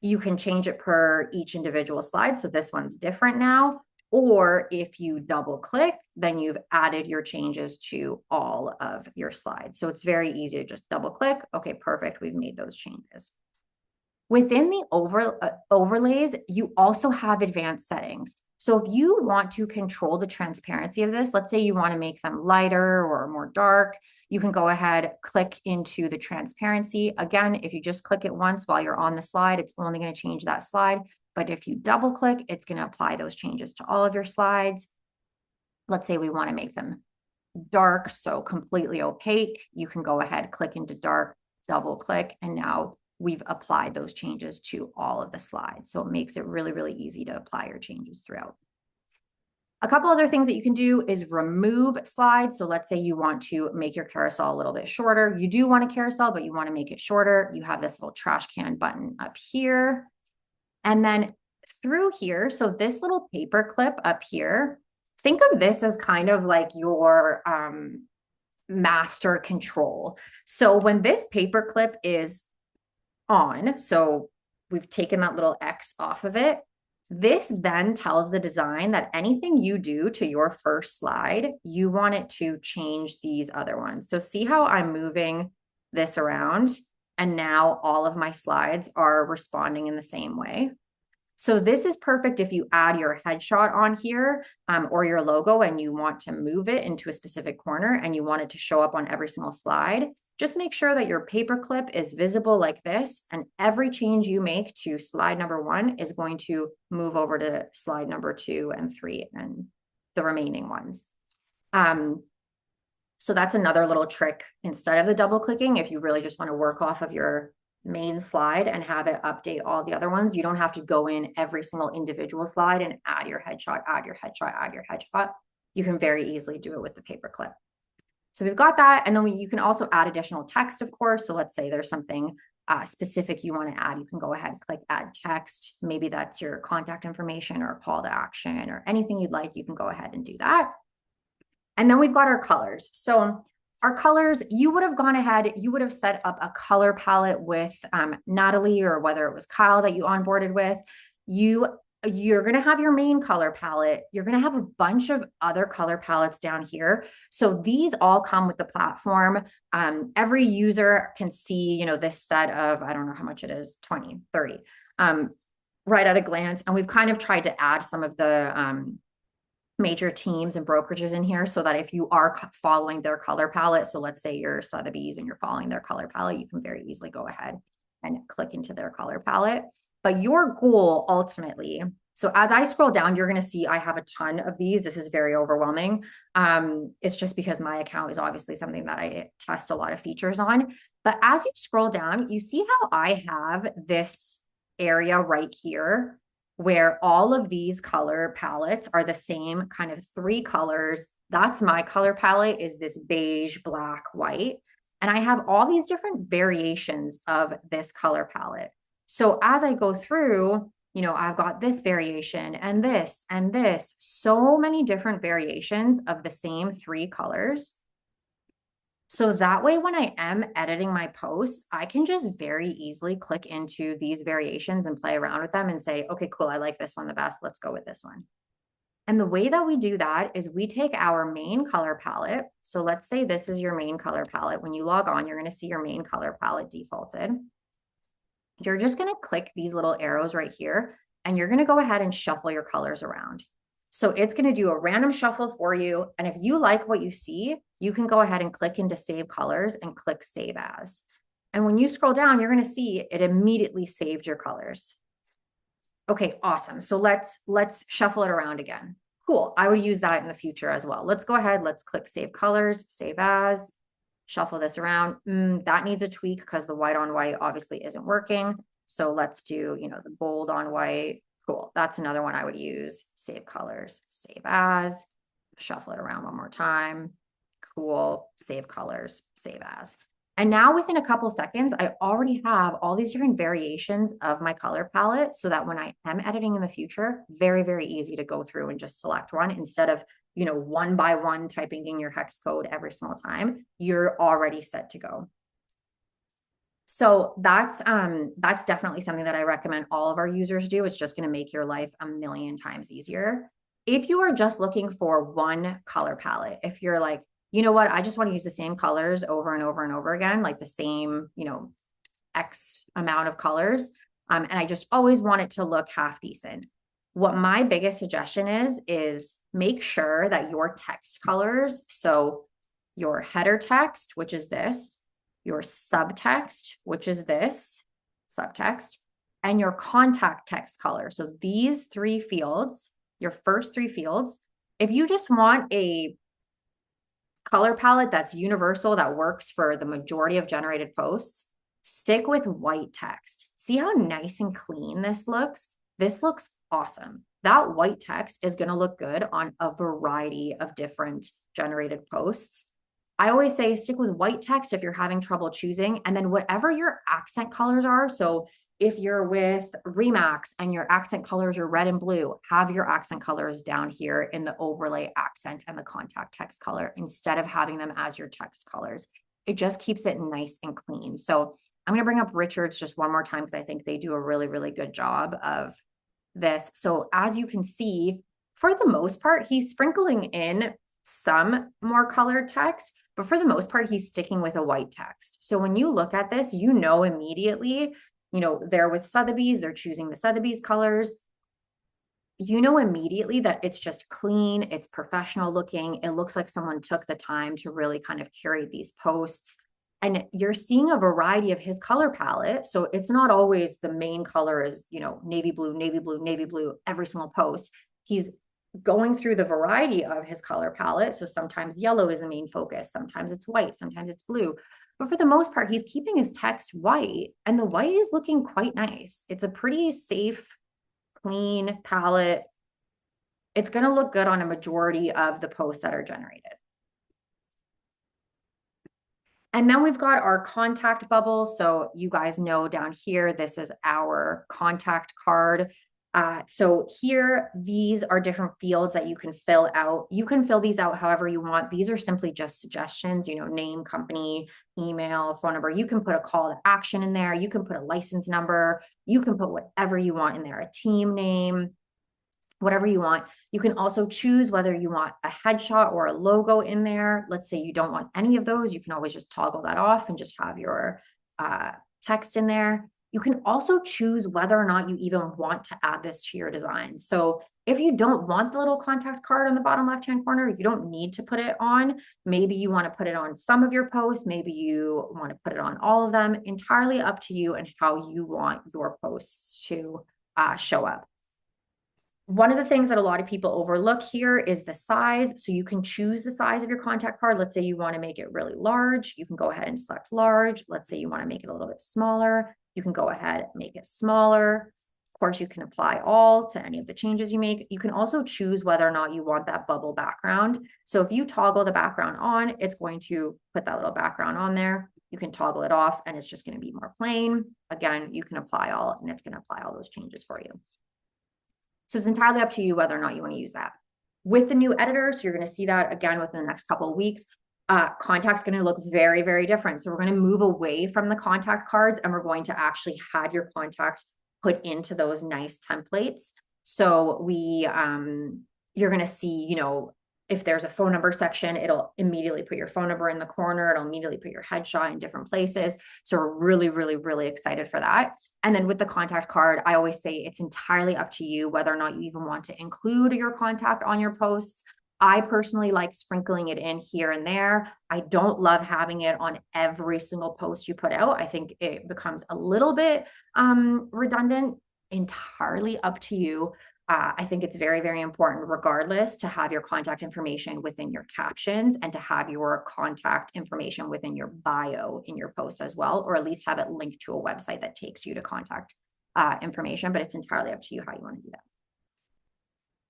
You can change it per each individual slide. So this one's different now. Or if you double click, then you've added your changes to all of your slides. So it's very easy to just double click. Okay, perfect. We've made those changes. Within the overlays, you also have advanced settings. So if you want to control the transparency of this, let's say you want to make them lighter or more dark, you can go ahead, click into the transparency. Again, if you just click it once while you're on the slide, it's only going to change that slide. But if you double click, it's going to apply those changes to all of your slides. Let's say we want to make them dark, so completely opaque. You can go ahead, click into dark, double click, and now we've applied those changes to all of the slides. So it makes it really, really easy to apply your changes throughout. A couple other things that you can do is remove slides. So let's say you want to make your carousel a little bit shorter. You do want a carousel, but you want to make it shorter. You have this little trash can button up here. And then through here, so this little paper clip up here, think of this as kind of like your master control. So when this paper clip is on, so we've taken that little X off of it, this then tells the design that anything you do to your first slide, you want it to change these other ones. So see how I'm moving this around and now all of my slides are responding in the same way. So this is perfect if you add your headshot on here or your logo and you want to move it into a specific corner and you want it to show up on every single slide. Just make sure that your paperclip is visible like this, and every change you make to slide number 1 is going to move over to slide number 2 and 3 and the remaining ones. So that's another little trick. Instead of the double clicking, if you really just want to work off of your main slide and have it update all the other ones, you don't have to go in every single individual slide and add your headshot, add your headshot, add your headshot. You can very easily do it with the paperclip. So we've got that. And then you can also add additional text, of course. So let's say there's something specific you want to add. You can go ahead, click add text. Maybe that's your contact information or call to action or anything you'd like. You can go ahead and do that. And then we've got our colors. So our colors, you would have gone ahead, you would have set up a color palette with Natalie, or whether it was Kyle that you onboarded with. You're going to have your main color palette. You're going to have a bunch of other color palettes down here. So these all come with the platform. Every user can see, this set of, I don't know how much it is, 20, 30, right at a glance. And we've kind of tried to add some of the major teams and brokerages in here so that if you are following their color palette, so let's say you're Sotheby's and you're following their color palette, you can very easily go ahead and click into their color palette. But your goal ultimately, so as I scroll down, you're going to see I have a ton of these. This is very overwhelming. It's just because my account is obviously something that I test a lot of features on. But as you scroll down, you see how I have this area right here where all of these color palettes are the same kind of 3 colors. That's my color palette, is this beige, black, white. And I have all these different variations of this color palette. So as I go through, I've got this variation and this, so many different variations of the same 3 colors. So that way, when I am editing my posts, I can just very easily click into these variations and play around with them and say, okay, cool, I like this one the best. Let's go with this one. And the way that we do that is we take our main color palette. So let's say this is your main color palette. When you log on, you're going to see your main color palette defaulted. You're just going to click these little arrows right here, and you're going to go ahead and shuffle your colors around. So it's going to do a random shuffle for you. And if you like what you see, you can go ahead and click into save colors and click save as. And when you scroll down, you're going to see it immediately saved your colors. Okay, awesome. So let's shuffle it around again. Cool. I would use that in the future as well. Let's go ahead. Let's click save colors, save as. Shuffle this around. That needs a tweak because the white on white obviously isn't working. So let's do, the gold on white. Cool. That's another one I would use. Save colors, save as, shuffle it around one more time. Cool. Save colors, save as. And now within a couple seconds, I already have all these different variations of my color palette so that when I am editing in the future, very, very easy to go through and just select one instead of, you know, one by one typing in your hex code every single time. You're already set to go. So that's definitely something that I recommend all of our users do. It's just going to make your life a million times easier. If you are just looking for one color palette, if you're like, you know what, I just want to use the same colors over and over and over again, like the same, you know, X amount of colors, and I just always want it to look half decent. What my biggest suggestion is make sure that your text colors, so your header text, which is this, your subtext, which is this subtext, and your contact text color. So these three fields, your first three fields, if you just want a color palette that's universal, that works for the majority of generated posts, stick with white text. See how nice and clean this looks? This looks awesome. That white text is going to look good on a variety of different generated posts. I always say stick with white text if you're having trouble choosing, and then whatever your accent colors are. So if you're with Remax and your accent colors are red and blue, have your accent colors down here in the overlay accent and the contact text color instead of having them as your text colors. It just keeps it nice and clean. So I'm going to bring up Richards just one more time because I think they do a really, really good job of this. So as you can see, for the most part, he's sprinkling in some more colored text, but for the most part, he's sticking with a white text. So when you look at this, you know immediately, you know, they're with Sotheby's, they're choosing the Sotheby's colors. You know immediately that it's just clean, it's professional looking. It looks like someone took the time to really kind of curate these posts. And you're seeing a variety of his color palette. So it's not always the main color is, you know, navy blue, navy blue, navy blue, every single post. He's going through the variety of his color palette. So sometimes yellow is the main focus. Sometimes it's white, sometimes it's blue. But for the most part, he's keeping his text white, and the white is looking quite nice. It's a pretty safe, clean palette. It's going to look good on a majority of the posts that are generated. And then we've got our contact bubble. So you guys know down here, this is our contact card. So here, these are different fields that you can fill out. You can fill these out however you want. These are simply just suggestions, you know, name, company, email, phone number. You can put a call to action in there. You can put a license number. You can put whatever you want in there, a team name, whatever you want. You can also choose whether you want a headshot or a logo in there. Let's say you don't want any of those. You can always just toggle that off and just have your text in there. You can also choose whether or not you even want to add this to your design. So if you don't want the little contact card on the bottom left-hand corner, you don't need to put it on. Maybe you want to put it on some of your posts. Maybe you want to put it on all of them. Entirely up to you and how you want your posts to show up. One of the things that a lot of people overlook here is the size. So you can choose the size of your contact card. Let's say you want to make it really large. You can go ahead and select large. Let's say you want to make it a little bit smaller. You can go ahead and make it smaller. Of course, you can apply all to any of the changes you make. You can also choose whether or not you want that bubble background. So if you toggle the background on, it's going to put that little background on there. You can toggle it off and it's just going to be more plain. Again, you can apply all and it's going to apply all those changes for you. So it's entirely up to you whether or not you want to use that. With the new editor, so you're going to see that again within the next couple of weeks, contact's going to look very, very different. So we're going to move away from the contact cards and we're going to actually have your contact put into those nice templates. So you're going to see, you know, if there's a phone number section, it'll immediately put your phone number in the corner. It'll immediately put your headshot in different places. So we're really, really, really excited for that. And then with the contact card, I always say it's entirely up to you whether or not you even want to include your contact on your posts. I personally like sprinkling it in here and there. I don't love having it on every single post you put out. I think it becomes a little bit redundant. Entirely up to you. I think it's very, very important regardless to have your contact information within your captions and to have your contact information within your bio in your post as well, or at least have it linked to a website that takes you to contact information, but it's entirely up to you how you want to do that.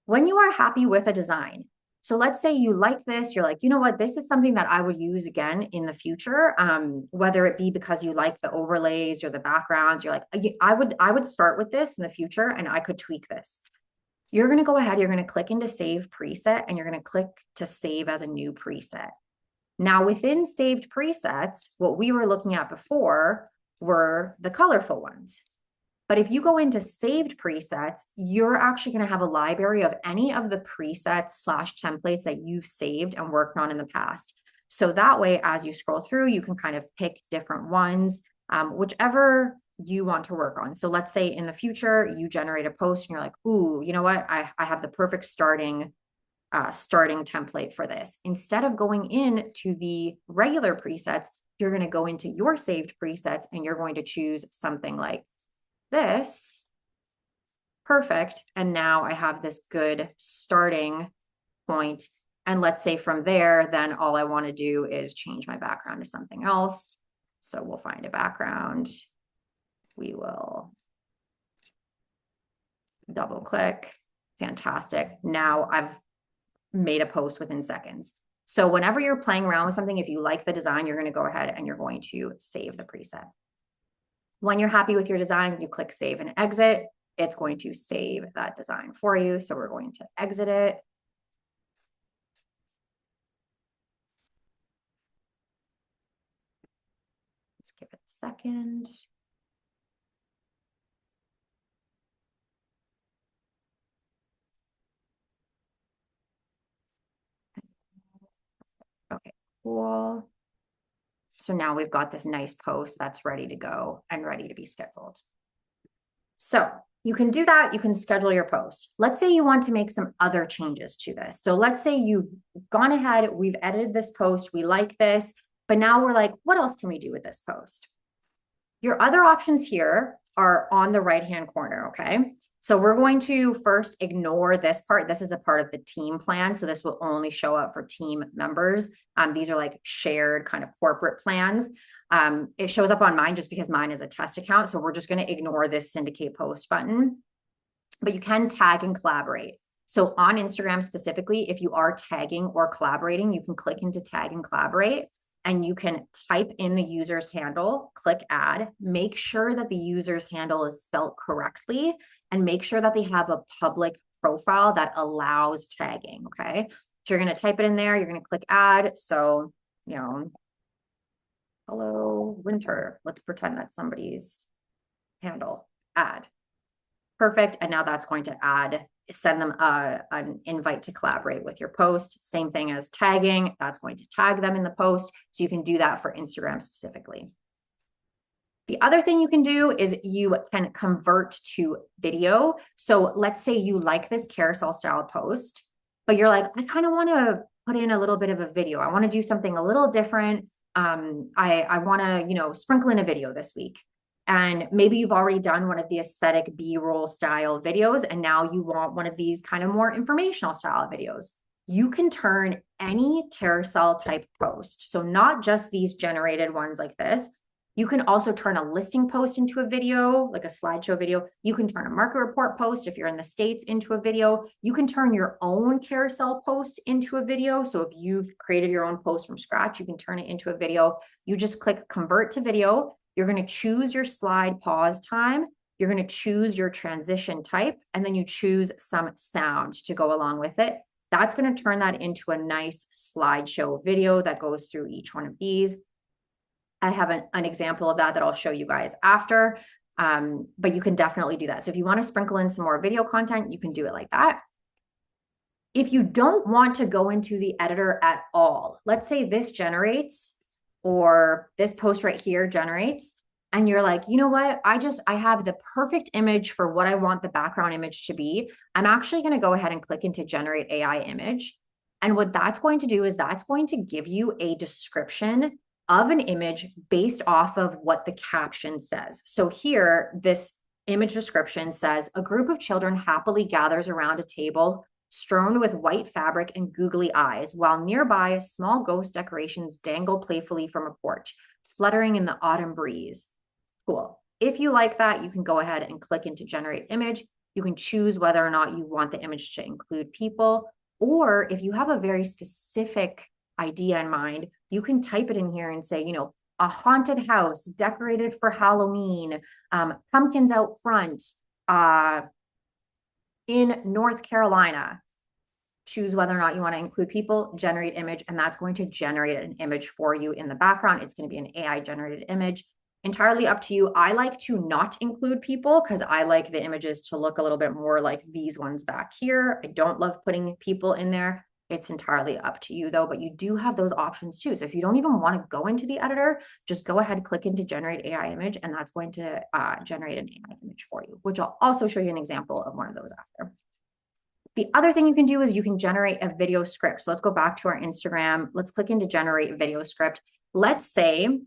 When you are happy with a design, So let's say you like this, you're like, you know what, this is something that I would use again in the future, whether it be because you like the overlays or the backgrounds, you're like, I would start with this in the future and I could tweak this. You're going to go ahead, you're going to click into save preset and you're going to click to save as a new preset. Now within saved presets, what we were looking at before were the colorful ones. But if you go into saved presets, you're actually going to have a library of any of the presets / templates that you've saved and worked on in the past. So that way, as you scroll through, you can kind of pick different ones, whichever you want to work on. So let's say in the future, you generate a post and you're like, ooh, you know what? I have the perfect starting template for this. Instead of going into the regular presets, you're going to go into your saved presets and you're going to choose something like this. Perfect. And now I have this good starting point. And let's say from there, then all I want to do is change my background to something else. So we'll find a background. We will double click. Fantastic. Now I've made a post within seconds. So whenever you're playing around with something, if you like the design, you're going to go ahead and you're going to save the preset. When you're happy with your design, you click save and exit. It's going to save that design for you. So we're going to exit it. Just give it a second. Okay, cool. So now we've got this nice post that's ready to go and ready to be scheduled. So you can do that. You can schedule your post. Let's say you want to make some other changes to this. So let's say you've gone ahead, we've edited this post, we like this, but now we're like, what else can we do with this post? Your other options here are on the right-hand corner, okay? So we're going to first ignore this part. This is a part of the team plan. So this will only show up for team members. These are like shared kind of corporate plans. It shows up on mine just because mine is a test account. So we're just going to ignore this syndicate post button, but you can tag and collaborate. So on Instagram specifically, if you are tagging or collaborating, you can click into tag and collaborate and you can type in the user's handle, click add, make sure that the user's handle is spelled correctly, and make sure that they have a public profile that allows tagging, okay? So you're going to type it in there, you're going to click add. So, you know, hello, winter. Let's pretend that's somebody's handle, add. Perfect. And now that's going to send them an invite to collaborate with your post. Same thing as tagging. That's going to tag them in the post. So you can do that for Instagram specifically. The other thing you can do is you can convert to video. So let's say you like this carousel style post, but you're like, I kind of want to put in a little bit of a video. I want to do something a little different. I want to, you know, sprinkle in a video this week. And maybe you've already done one of the aesthetic B-roll style videos, and now you want one of these kind of more informational style videos. You can turn any carousel type post, so not just these generated ones like this. You can also turn a listing post into a video, like a slideshow video. You can turn a market report post if you're in the States into a video. You can turn your own carousel post into a video. So if you've created your own post from scratch, you can turn it into a video. You just click convert to video. You're going to choose your slide pause time. You're going to choose your transition type, and then you choose some sound to go along with it. That's going to turn that into a nice slideshow video that goes through each one of these. I have an example of that I'll show you guys after, but you can definitely do that. So if you want to sprinkle in some more video content, you can do it like that. If you don't want to go into the editor at all, let's say this generates, or this post right here generates, and you're like, you know what? I have the perfect image for what I want the background image to be. I'm actually going to go ahead and click into generate AI image. And what that's going to do is that's going to give you a description of an image based off of what the caption says. So here, this image description says, a group of children happily gathers around a table strewn with white fabric and googly eyes, while nearby small ghost decorations dangle playfully from a porch, fluttering in the autumn breeze. Cool. If you like that, you can go ahead and click into generate image. You can choose whether or not you want the image to include people, Or if you have a very specific idea in mind, you can type it in here and say, a haunted house decorated for Halloween, pumpkins out front, in North Carolina. Choose whether or not you want to include people, generate image, and that's going to generate an image for you in the background. It's going to be an AI generated image. Entirely up to you. I like to not include people because I like the images to look a little bit more like these ones back here. I don't love putting people in there. It's entirely up to you though, but you do have those options too. So if you don't even want to go into the editor, just go ahead, click into generate AI image, and that's going to generate an AI image for you, which I'll also show you an example of one of those after. The other thing you can do is you can generate a video script. So let's go back to our Instagram. Let's click into generate video script. Let's say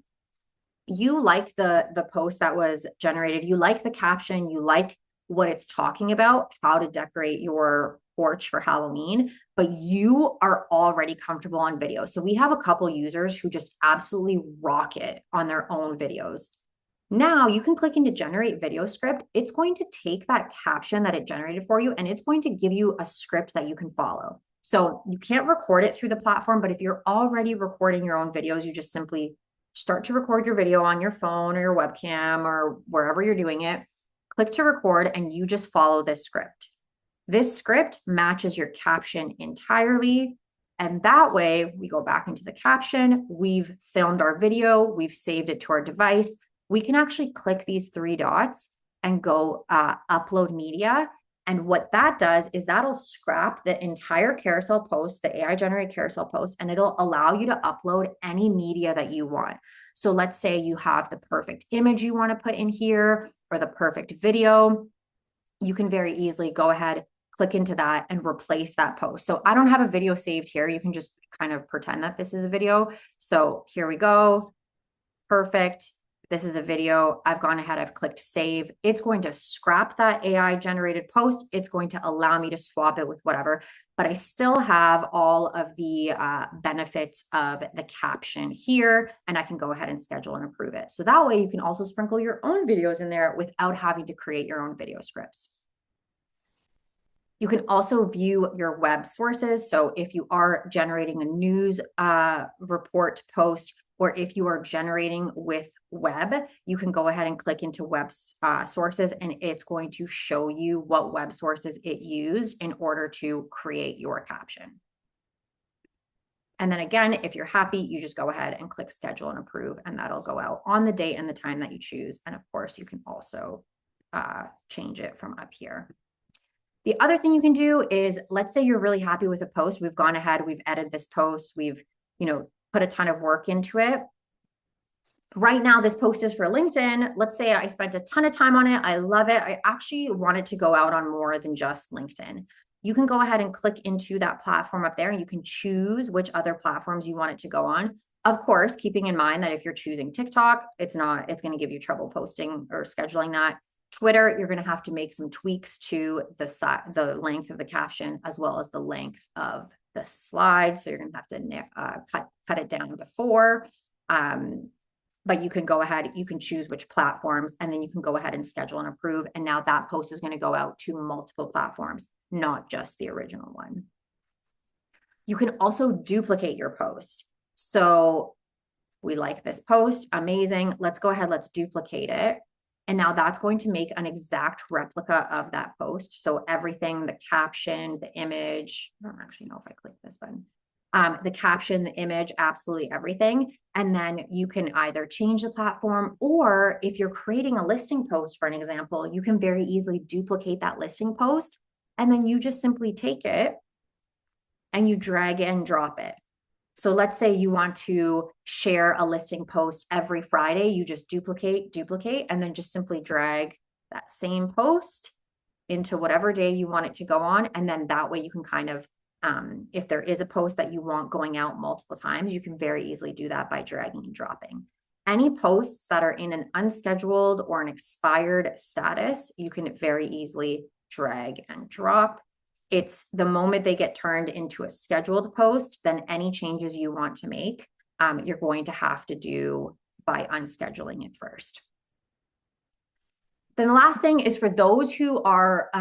you like the post that was generated. You like the caption. You like what it's talking about, how to decorate your porch for Halloween, but you are already comfortable on video. So we have a couple users who just absolutely rock it on their own videos. Now you can click into generate video script. It's going to take that caption that it generated for you, and it's going to give you a script that you can follow. So you can't record it through the platform, but if you're already recording your own videos, you just simply start to record your video on your phone or your webcam or wherever you're doing it. Click to record, and you just follow this script. This script matches your caption entirely. And that way we go back into the caption. We've filmed our video. We've saved it to our device. We can actually click these three dots and go upload media. And what that does is that'll scrap the entire carousel post, the AI generated carousel post, and it'll allow you to upload any media that you want. So let's say you have the perfect image you want to put in here or the perfect video. You can very easily go ahead, click into that and replace that post. So I don't have a video saved here. You can just kind of pretend that this is a video. So here we go. Perfect. This is a video. I've gone ahead, I've clicked save. It's going to scrap that AI generated post. It's going to allow me to swap it with whatever, but I still have all of the benefits of the caption here, and I can go ahead and schedule and approve it. So that way you can also sprinkle your own videos in there without having to create your own video scripts. You can also view your web sources. So if you are generating a news report post, or if you are generating with web, you can go ahead and click into web sources, and it's going to show you what web sources it used in order to create your caption. And then again, if you're happy, you just go ahead and click schedule and approve, and that'll go out on the date and the time that you choose. And of course, you can also change it from up here. The other thing you can do is, let's say you're really happy with a post. We've gone ahead, we've edited this post, we've, put a ton of work into it. Right now, this post is for LinkedIn. Let's say I spent a ton of time on it. I love it. I actually want it to go out on more than just LinkedIn. You can go ahead and click into that platform up there, and you can choose which other platforms you want it to go on. Of course, keeping in mind that if you're choosing TikTok, it's going to give you trouble posting or scheduling that. Twitter, you're going to have to make some tweaks to the length of the caption as well as the length of the slide. So you're going to have to cut it down before. But you can go ahead, you can choose which platforms, and then you can go ahead and schedule and approve. And now that post is going to go out to multiple platforms, not just the original one. You can also duplicate your post. So we like this post, amazing. Let's go ahead, let's duplicate it. And now that's going to make an exact replica of that post. So everything, the caption, the image, I don't actually know if I click this button. The caption, the image, absolutely everything. And then you can either change the platform, or if you're creating a listing post, for an example, you can very easily duplicate that listing post. And then you just simply take it and you drag and drop it. So let's say you want to share a listing post every Friday. You just duplicate, and then just simply drag that same post into whatever day you want it to go on. And then that way you can kind of, if there is a post that you want going out multiple times, you can very easily do that by dragging and dropping. Any posts that are in an unscheduled or an expired status, you can very easily drag and drop. It's the moment they get turned into a scheduled post, then any changes you want to make, you're going to have to do by unscheduling it first. Then the last thing is for those who are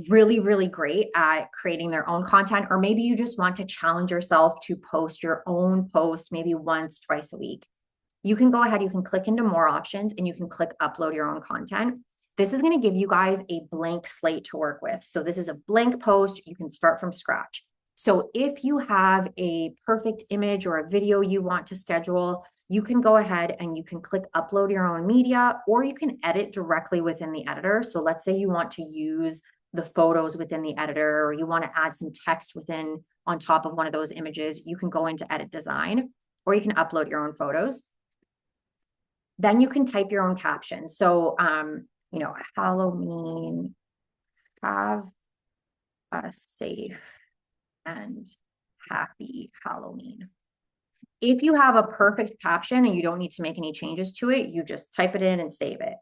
really, really great at creating their own content, or maybe you just want to challenge yourself to post your own post maybe once, twice a week. You can go ahead, you can click into more options and you can click upload your own content. This is going to give you guys a blank slate to work with. So this is a blank post. You can start from scratch. So if you have a perfect image or a video you want to schedule, you can go ahead and you can click upload your own media, or you can edit directly within the editor. So let's say you want to use the photos within the editor, or you want to add some text within on top of one of those images, you can go into edit design, or you can upload your own photos. Then you can type your own caption. So, Halloween, have a safe and happy Halloween. If you have a perfect caption and you don't need to make any changes to it, you just type it in and save it.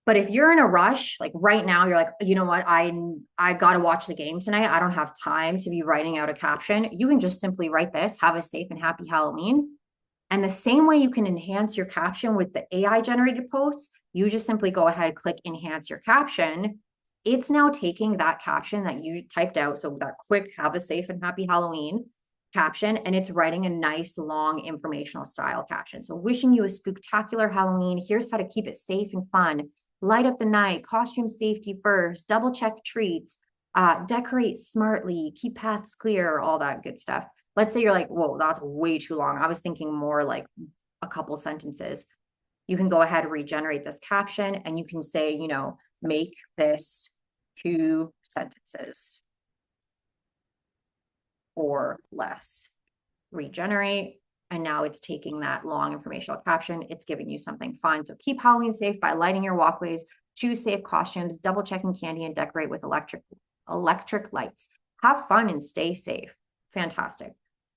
But if you're in a rush, like right now, you're like, you know what, I got to watch the game tonight. I don't have time to be writing out a caption. You can just simply write this, have a safe and happy Halloween. And the same way you can enhance your caption with the AI generated posts, you just simply go ahead, click enhance your caption. It's now taking that caption that you typed out. So that quick, have a safe and happy Halloween caption, and it's writing a nice long informational style caption. So wishing you a spooktacular Halloween. Here's how to keep it safe and fun. Light up the night, costume safety first, double check treats, decorate smartly, keep paths clear, all that good stuff. Let's say you're like, whoa, that's way too long. I was thinking more like a couple sentences. You can go ahead and regenerate this caption and you can say, make this 2 sentences or less. Regenerate. And now it's taking that long informational caption. It's giving you something fun. So keep Halloween safe by lighting your walkways, choose safe costumes, double checking candy, and decorate with electric lights. Have fun and stay safe. Fantastic.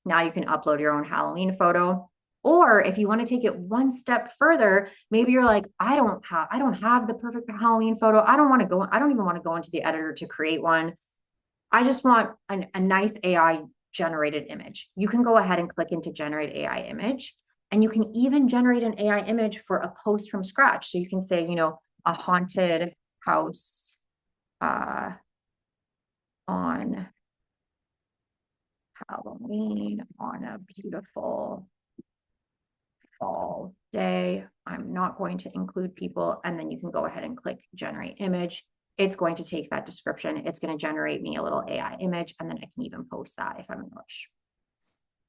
Now you can upload your own Halloween photo. Or if you want to take it one step further, maybe you're like, I don't have the perfect Halloween photo. I don't even want to go into the editor to create one. I just want a nice AI generated image. You can go ahead and click into generate AI image, and you can even generate an AI image for a post from scratch. So you can say, a haunted house on Halloween on a beautiful fall day. I'm not going to include people. And then you can go ahead and click generate image. It's going to take that description. It's going to generate me a little AI image, and then I can even post that if I'm in a rush.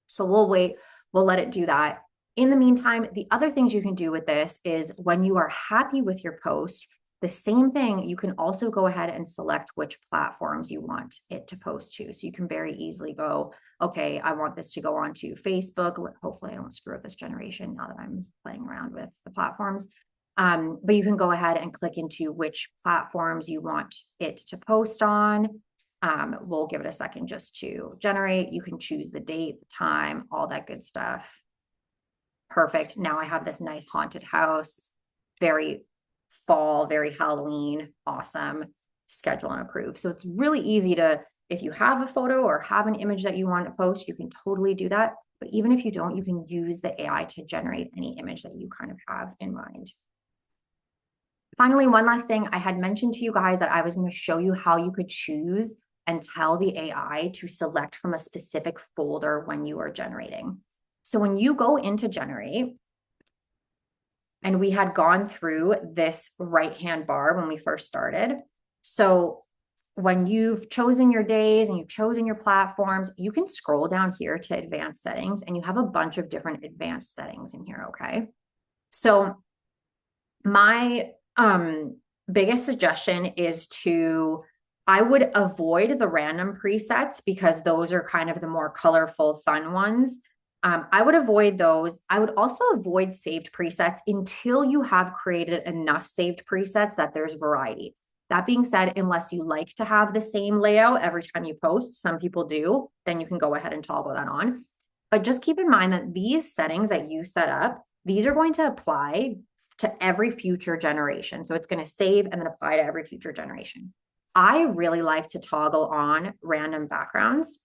So we'll wait. We'll let it do that. In the meantime, the other things you can do with this is when you are happy with your post, the same thing, you can also go ahead and select which platforms you want it to post to. So you can very easily go, okay, I want this to go on to Facebook. Hopefully I don't screw up this generation now that I'm playing around with the platforms. But you can go ahead and click into which platforms you want it to post on. We'll give it a second just to generate. You can choose the date, the time, all that good stuff. Perfect. Now I have this nice haunted house, very fall, very Halloween, awesome. Schedule and approve. So it's really easy to, if you have a photo or have an image that you want to post, you can totally do that. But even if you don't, you can use the AI to generate any image that you kind of have in mind. Finally, one last thing, I had mentioned to you guys that I was going to show you how you could choose and tell the AI to select from a specific folder when you are generating. So when you go into generate, and we had gone through this right-hand bar when we first started. So when you've chosen your days and you've chosen your platforms, you can scroll down here to advanced settings, and you have a bunch of different advanced settings in here, okay? So my biggest suggestion is I would avoid the random presets because those are kind of the more colorful, fun ones. I would avoid those. I would also avoid saved presets until you have created enough saved presets that there's variety. That being said, unless you like to have the same layout every time you post, some people do, then you can go ahead and toggle that on. But just keep in mind that these settings that you set up, these are going to apply to every future generation. So it's going to save and then apply to every future generation. I really like to toggle on random backgrounds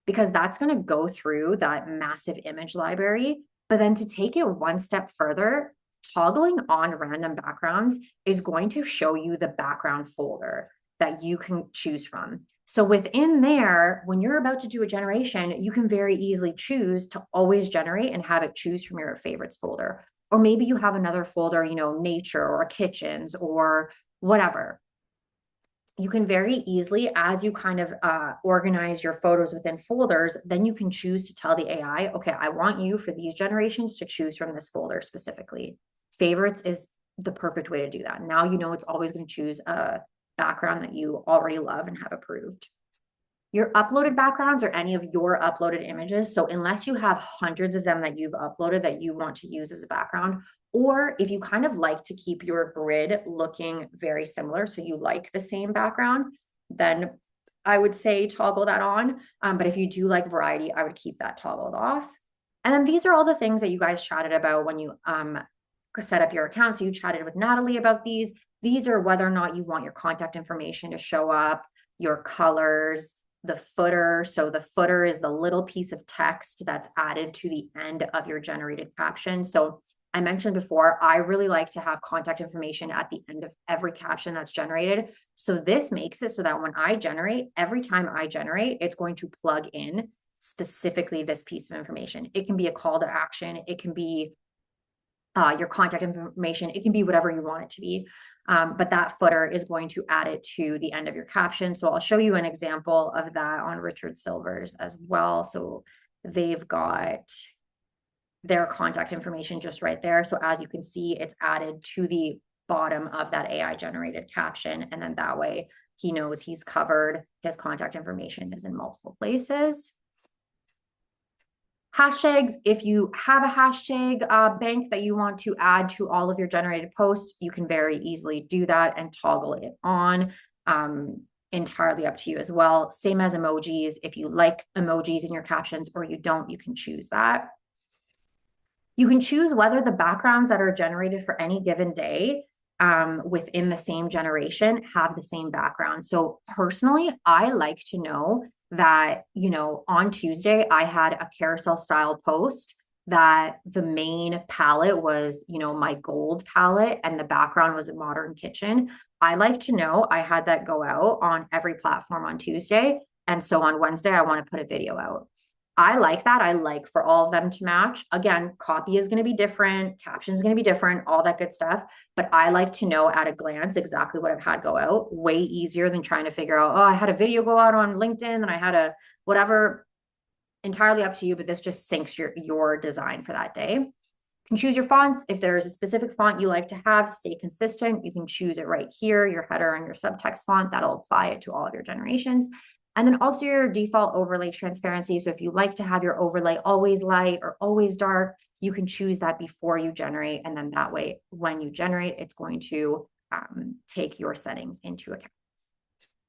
because that's going to go through that massive image library. But then to take it one step further, toggling on random backgrounds is going to show you the background folder that you can choose from. So within there, when you're about to do a generation, you can very easily choose to always generate and have it choose from your favorites folder. Or maybe you have another folder, you know, nature or kitchens or whatever. You can very easily, as you kind of organize your photos within folders, then you can choose to tell the AI, okay, I want you for these generations to choose from this folder specifically. Favorites is the perfect way to do that. Now you know it's always going to choose a background that you already love and have approved. Your uploaded backgrounds or any of your uploaded images. So unless you have hundreds of them that you've uploaded that you want to use as a background, or if you kind of like to keep your grid looking very similar, so you like the same background, then I would say toggle that on. But if you do like variety, I would keep that toggled off. And then these are all the things that you guys chatted about when you set up your account. So you chatted with Natalie about these. These are whether or not you want your contact information to show up, your colors, the footer. So the footer is the little piece of text that's added to the end of your generated caption. So I mentioned before, I really like to have contact information at the end of every caption that's generated. So this makes it so that when I generate, every time I generate, it's going to plug in specifically this piece of information. It can be a call to action. It can be your contact information. It can be whatever you want it to be. But that footer is going to add it to the end of your caption. So I'll show you an example of that on Richard Silver's as well. So they've got their contact information just right there. So as you can see, it's added to the bottom of that AI generated caption. And then that way he knows he's covered. His contact information is in multiple places. Hashtags, if you have a hashtag bank that you want to add to all of your generated posts, you can very easily do that and toggle it on. Entirely up to you as well. Same as emojis. If you like emojis in your captions or you don't, you can choose that. You can choose whether the backgrounds that are generated for any given day within the same generation have the same background. So personally, I like to know that, you know, on Tuesday, I had a carousel style post that the main palette was, you know, my gold palette and the background was a modern kitchen. I like to know I had that go out on every platform on Tuesday. And so on Wednesday, I want to put a video out. I like that. I like for all of them to match. Again, copy is going to be different, caption is going to be different, all that good stuff. But I like to know at a glance exactly what I've had go out. Way easier than trying to figure out, oh, I had a video go out on LinkedIn and I had a whatever. Entirely up to you, but this just syncs your design for that day. You can choose your fonts. If there's a specific font you like to have, stay consistent. You can choose it right here, your header and your subtext font. That'll apply it to all of your generations. And then also your default overlay transparency. So if you like to have your overlay always light or always dark, you can choose that before you generate. And then that way, when you generate, it's going to take your settings into account.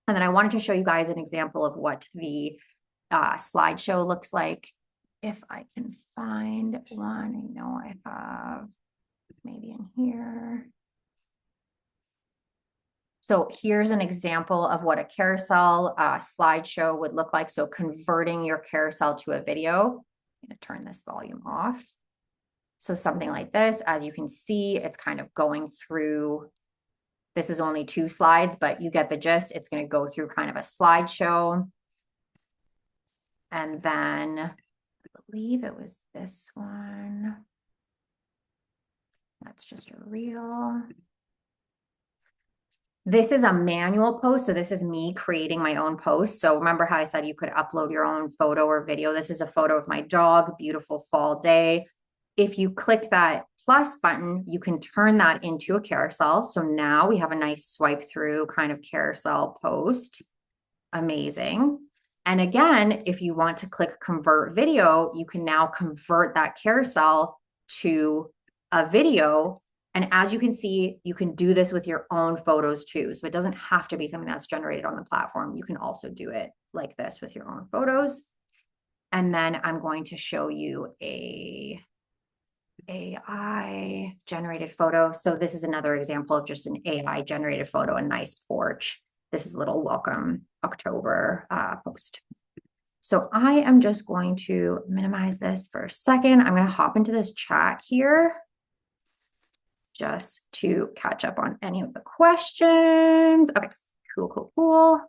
And then I wanted to show you guys an example of what the slideshow looks like. If I can find one, I know I have maybe in here. So here's an example of what a carousel slideshow would look like. So converting your carousel to a video. I'm going to turn this volume off. So something like this, as you can see, it's kind of going through. This is only 2 slides, but you get the gist. It's going to go through kind of a slideshow. And then I believe it was this one. That's just a reel. This is a manual post. So this is me creating my own post. So remember how I said you could upload your own photo or video. This is a photo of my dog, beautiful fall day. If you click that plus button, you can turn that into a carousel. So now we have a nice swipe through kind of carousel post. Amazing. And again, if you want to click convert video, you can now convert that carousel to a video. And as you can see, you can do this with your own photos too. So it doesn't have to be something that's generated on the platform. You can also do it like this with your own photos. And then I'm going to show you a AI generated photo. So this is another example of just an AI generated photo, a nice porch. This is a little welcome October post. So I am just going to minimize this for a second. I'm going to hop into this chat here. just to catch up on any of the questions. Okay, cool.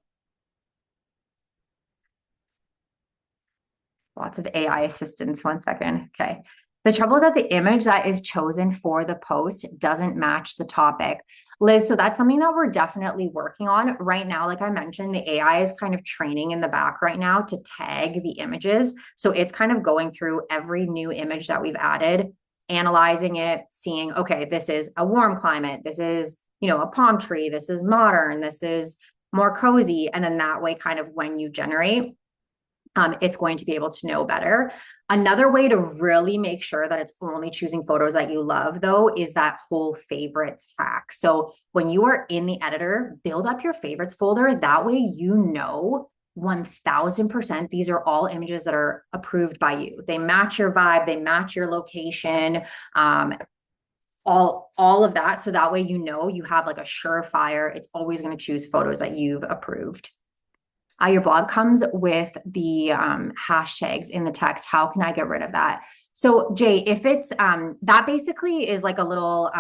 Lots of AI assistance. 1 second. Okay. The trouble is that the image that is chosen for the post doesn't match the topic. Liz, so that's something that we're definitely working on right now. Like I mentioned, the AI is kind of training in the back right now to tag the images. So it's kind of going through every new image that we've added, analyzing it, seeing, okay, this is a warm climate. This is, a palm tree. This is modern. This is more cozy. And then that way, kind of when you generate, it's going to be able to know better. Another way to really make sure that it's only choosing photos that you love, though, is that whole favorites hack. So when you are in the editor, build up your favorites folder. That way, 1000% these are all images that are approved by you. They match your vibe, they match your location, all of that. So that way, you have like a surefire. It's always going to choose photos that you've approved. Your blog comes with the hashtags in the text. How can I get rid of that? So Jay, if it's that basically is like a little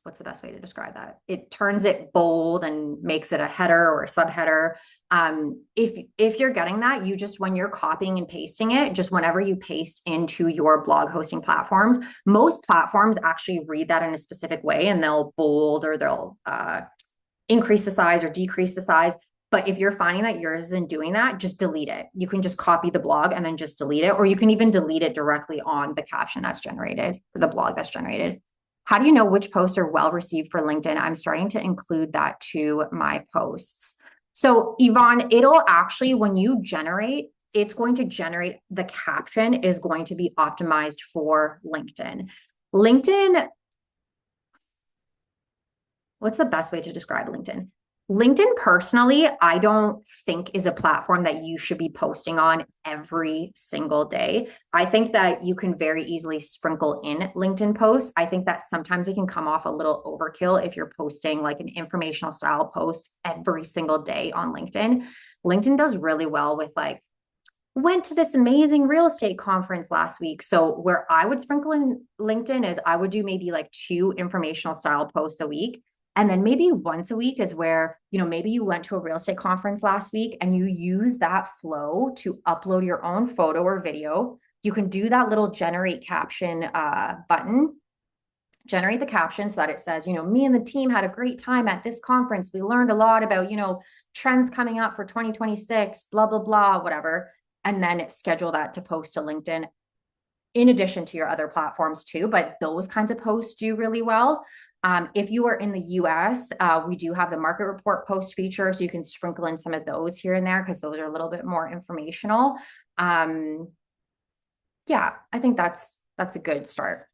what's the best way to describe that? It turns it bold and makes it a header or a subheader. If you're getting that, you just, when you're copying and pasting it, just whenever you paste into your blog hosting platforms, most platforms actually read that in a specific way, and they'll bold or they'll increase the size or decrease the size. But if you're finding that yours isn't doing that, just delete it. You can just copy the blog and then just delete it, or you can even delete it directly on the caption that's generated, or the blog that's generated. How do you know which posts are well received for LinkedIn? I'm starting to include that to my posts. So Yvonne, it'll actually, when you generate, it's going to generate, the caption is going to be optimized for LinkedIn. What's the best way to describe LinkedIn? LinkedIn personally, I don't think is a platform that you should be posting on every single day. I think that you can very easily sprinkle in LinkedIn posts. I think that sometimes it can come off a little overkill if you're posting like an informational style post every single day on LinkedIn. LinkedIn does really well with like, went to this amazing real estate conference last week. So where I would sprinkle in LinkedIn is I would do maybe like 2 informational style posts a week. And then maybe once a week is where, maybe you went to a real estate conference last week and you use that flow to upload your own photo or video. You can do that little generate caption button, generate the caption so that it says, me and the team had a great time at this conference. We learned a lot about, trends coming up for 2026, blah, blah, blah, whatever. And then schedule that to post to LinkedIn in addition to your other platforms too. But those kinds of posts do really well. If you are in the US, we do have the market report post feature, so you can sprinkle in some of those here and there because those are a little bit more informational. Yeah, I think that's a good start.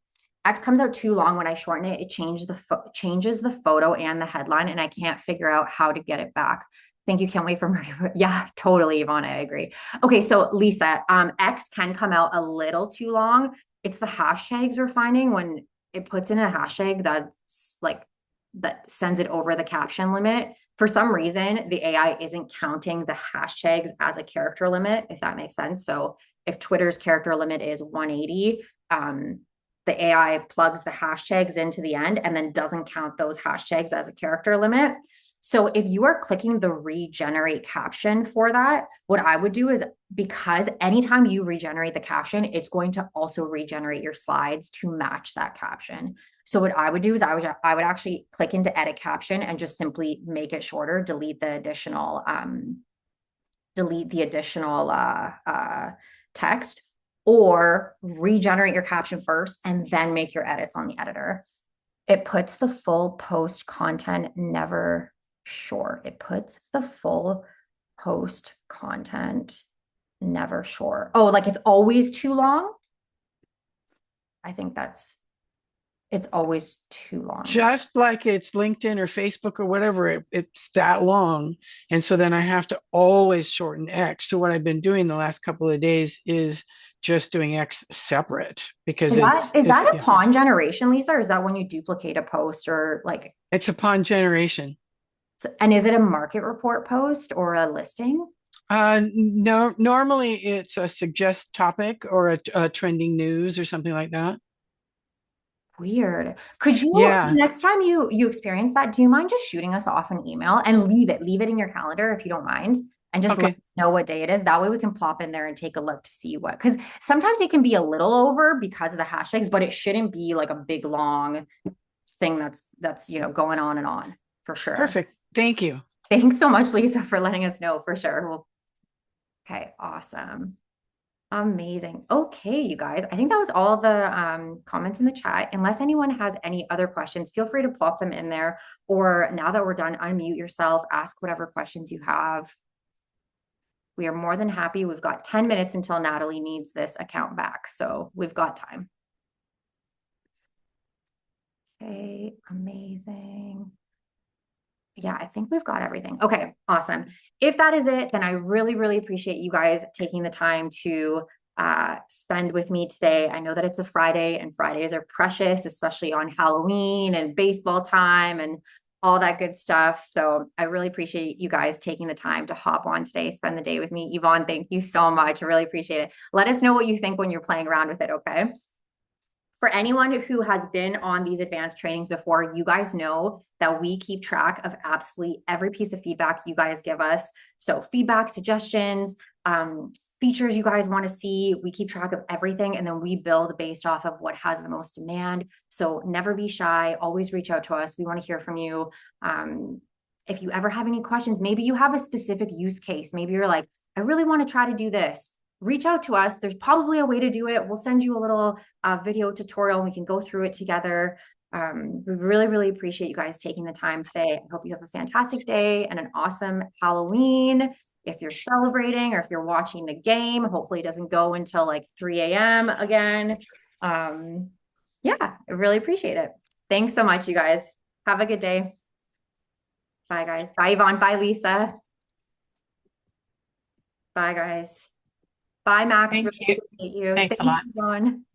X comes out too long when I shorten it. It changes the photo and the headline, and I can't figure out how to get it back. Thank you. Can't wait for Maria. Yeah, totally, Yvonne. I agree. Okay, so Lisa, X can come out a little too long. It's the hashtags we're finding when it puts in a hashtag that's like, that sends it over the caption limit. For some reason, the AI isn't counting the hashtags as a character limit, if that makes sense. So if Twitter's character limit is 180, the AI plugs the hashtags into the end and then doesn't count those hashtags as a character limit. So if you are clicking the regenerate caption for that, what I would do is, because anytime you regenerate the caption, it's going to also regenerate your slides to match that caption. So what I would do is I would actually click into edit caption and just simply make it shorter, delete the additional text, or regenerate your caption first and then make your edits on the editor. It puts the full post content never sure. It puts the full post content never sure. Oh, like it's always too long? I think it's always too long. Just like it's LinkedIn or Facebook or whatever, it's that long. And so then I have to always shorten X. So what I've been doing the last couple of days is just doing X separate, because is that upon generation, Lisa, or is that when you duplicate a post, or like? It's upon generation. So, and is it a market report post or a listing? No, normally it's a suggest topic or a trending news or something like that. Weird. Could you, Yeah. next time you experience that, do you mind just shooting us off an email and leave it in your calendar if you don't mind, and just let Okay. us know what day it is. That way we can pop in there and take a look to see what, because sometimes it can be a little over because of the hashtags, but it shouldn't be like a big long thing that's going on and on for sure. Perfect. Thank you. Thanks so much, Lisa, for letting us know for sure. Well, okay, awesome. Amazing. Okay, you guys. I think that was all the comments in the chat. Unless anyone has any other questions, feel free to plop them in there. Or now that we're done, unmute yourself, ask whatever questions you have. We are more than happy. We've got 10 minutes until Natalie needs this account back. So we've got time. Okay, amazing. Yeah, I think we've got everything. Okay, awesome. If that is it, then I really, really appreciate you guys taking the time to spend with me today. I know that it's a Friday and Fridays are precious, especially on Halloween and baseball time and all that good stuff. So I really appreciate you guys taking the time to hop on today, spend the day with me. Yvonne, thank you so much. I really appreciate it. Let us know what you think when you're playing around with it, okay? For anyone who has been on these advanced trainings before, you guys know that we keep track of absolutely every piece of feedback you guys give us. So feedback, suggestions, features you guys want to see, we keep track of everything, and then we build based off of what has the most demand. So never be shy, always reach out to us. We want to hear from you. If you ever have any questions, maybe you have a specific use case, maybe you're like, I really want to try to do this, reach out to us. There's probably a way to do it. We'll send you a little video tutorial and we can go through it together. We really, really appreciate you guys taking the time today. I hope you have a fantastic day and an awesome Halloween. If you're celebrating or if you're watching the game, hopefully it doesn't go until like 3 a.m. again. Yeah, I really appreciate it. Thanks so much, you guys. Have a good day. Bye, guys. Bye, Yvonne. Bye, Lisa. Bye, guys. Bye, Max. Thank Really you. appreciate you. Thanks a Thanks, lot. Yvonne.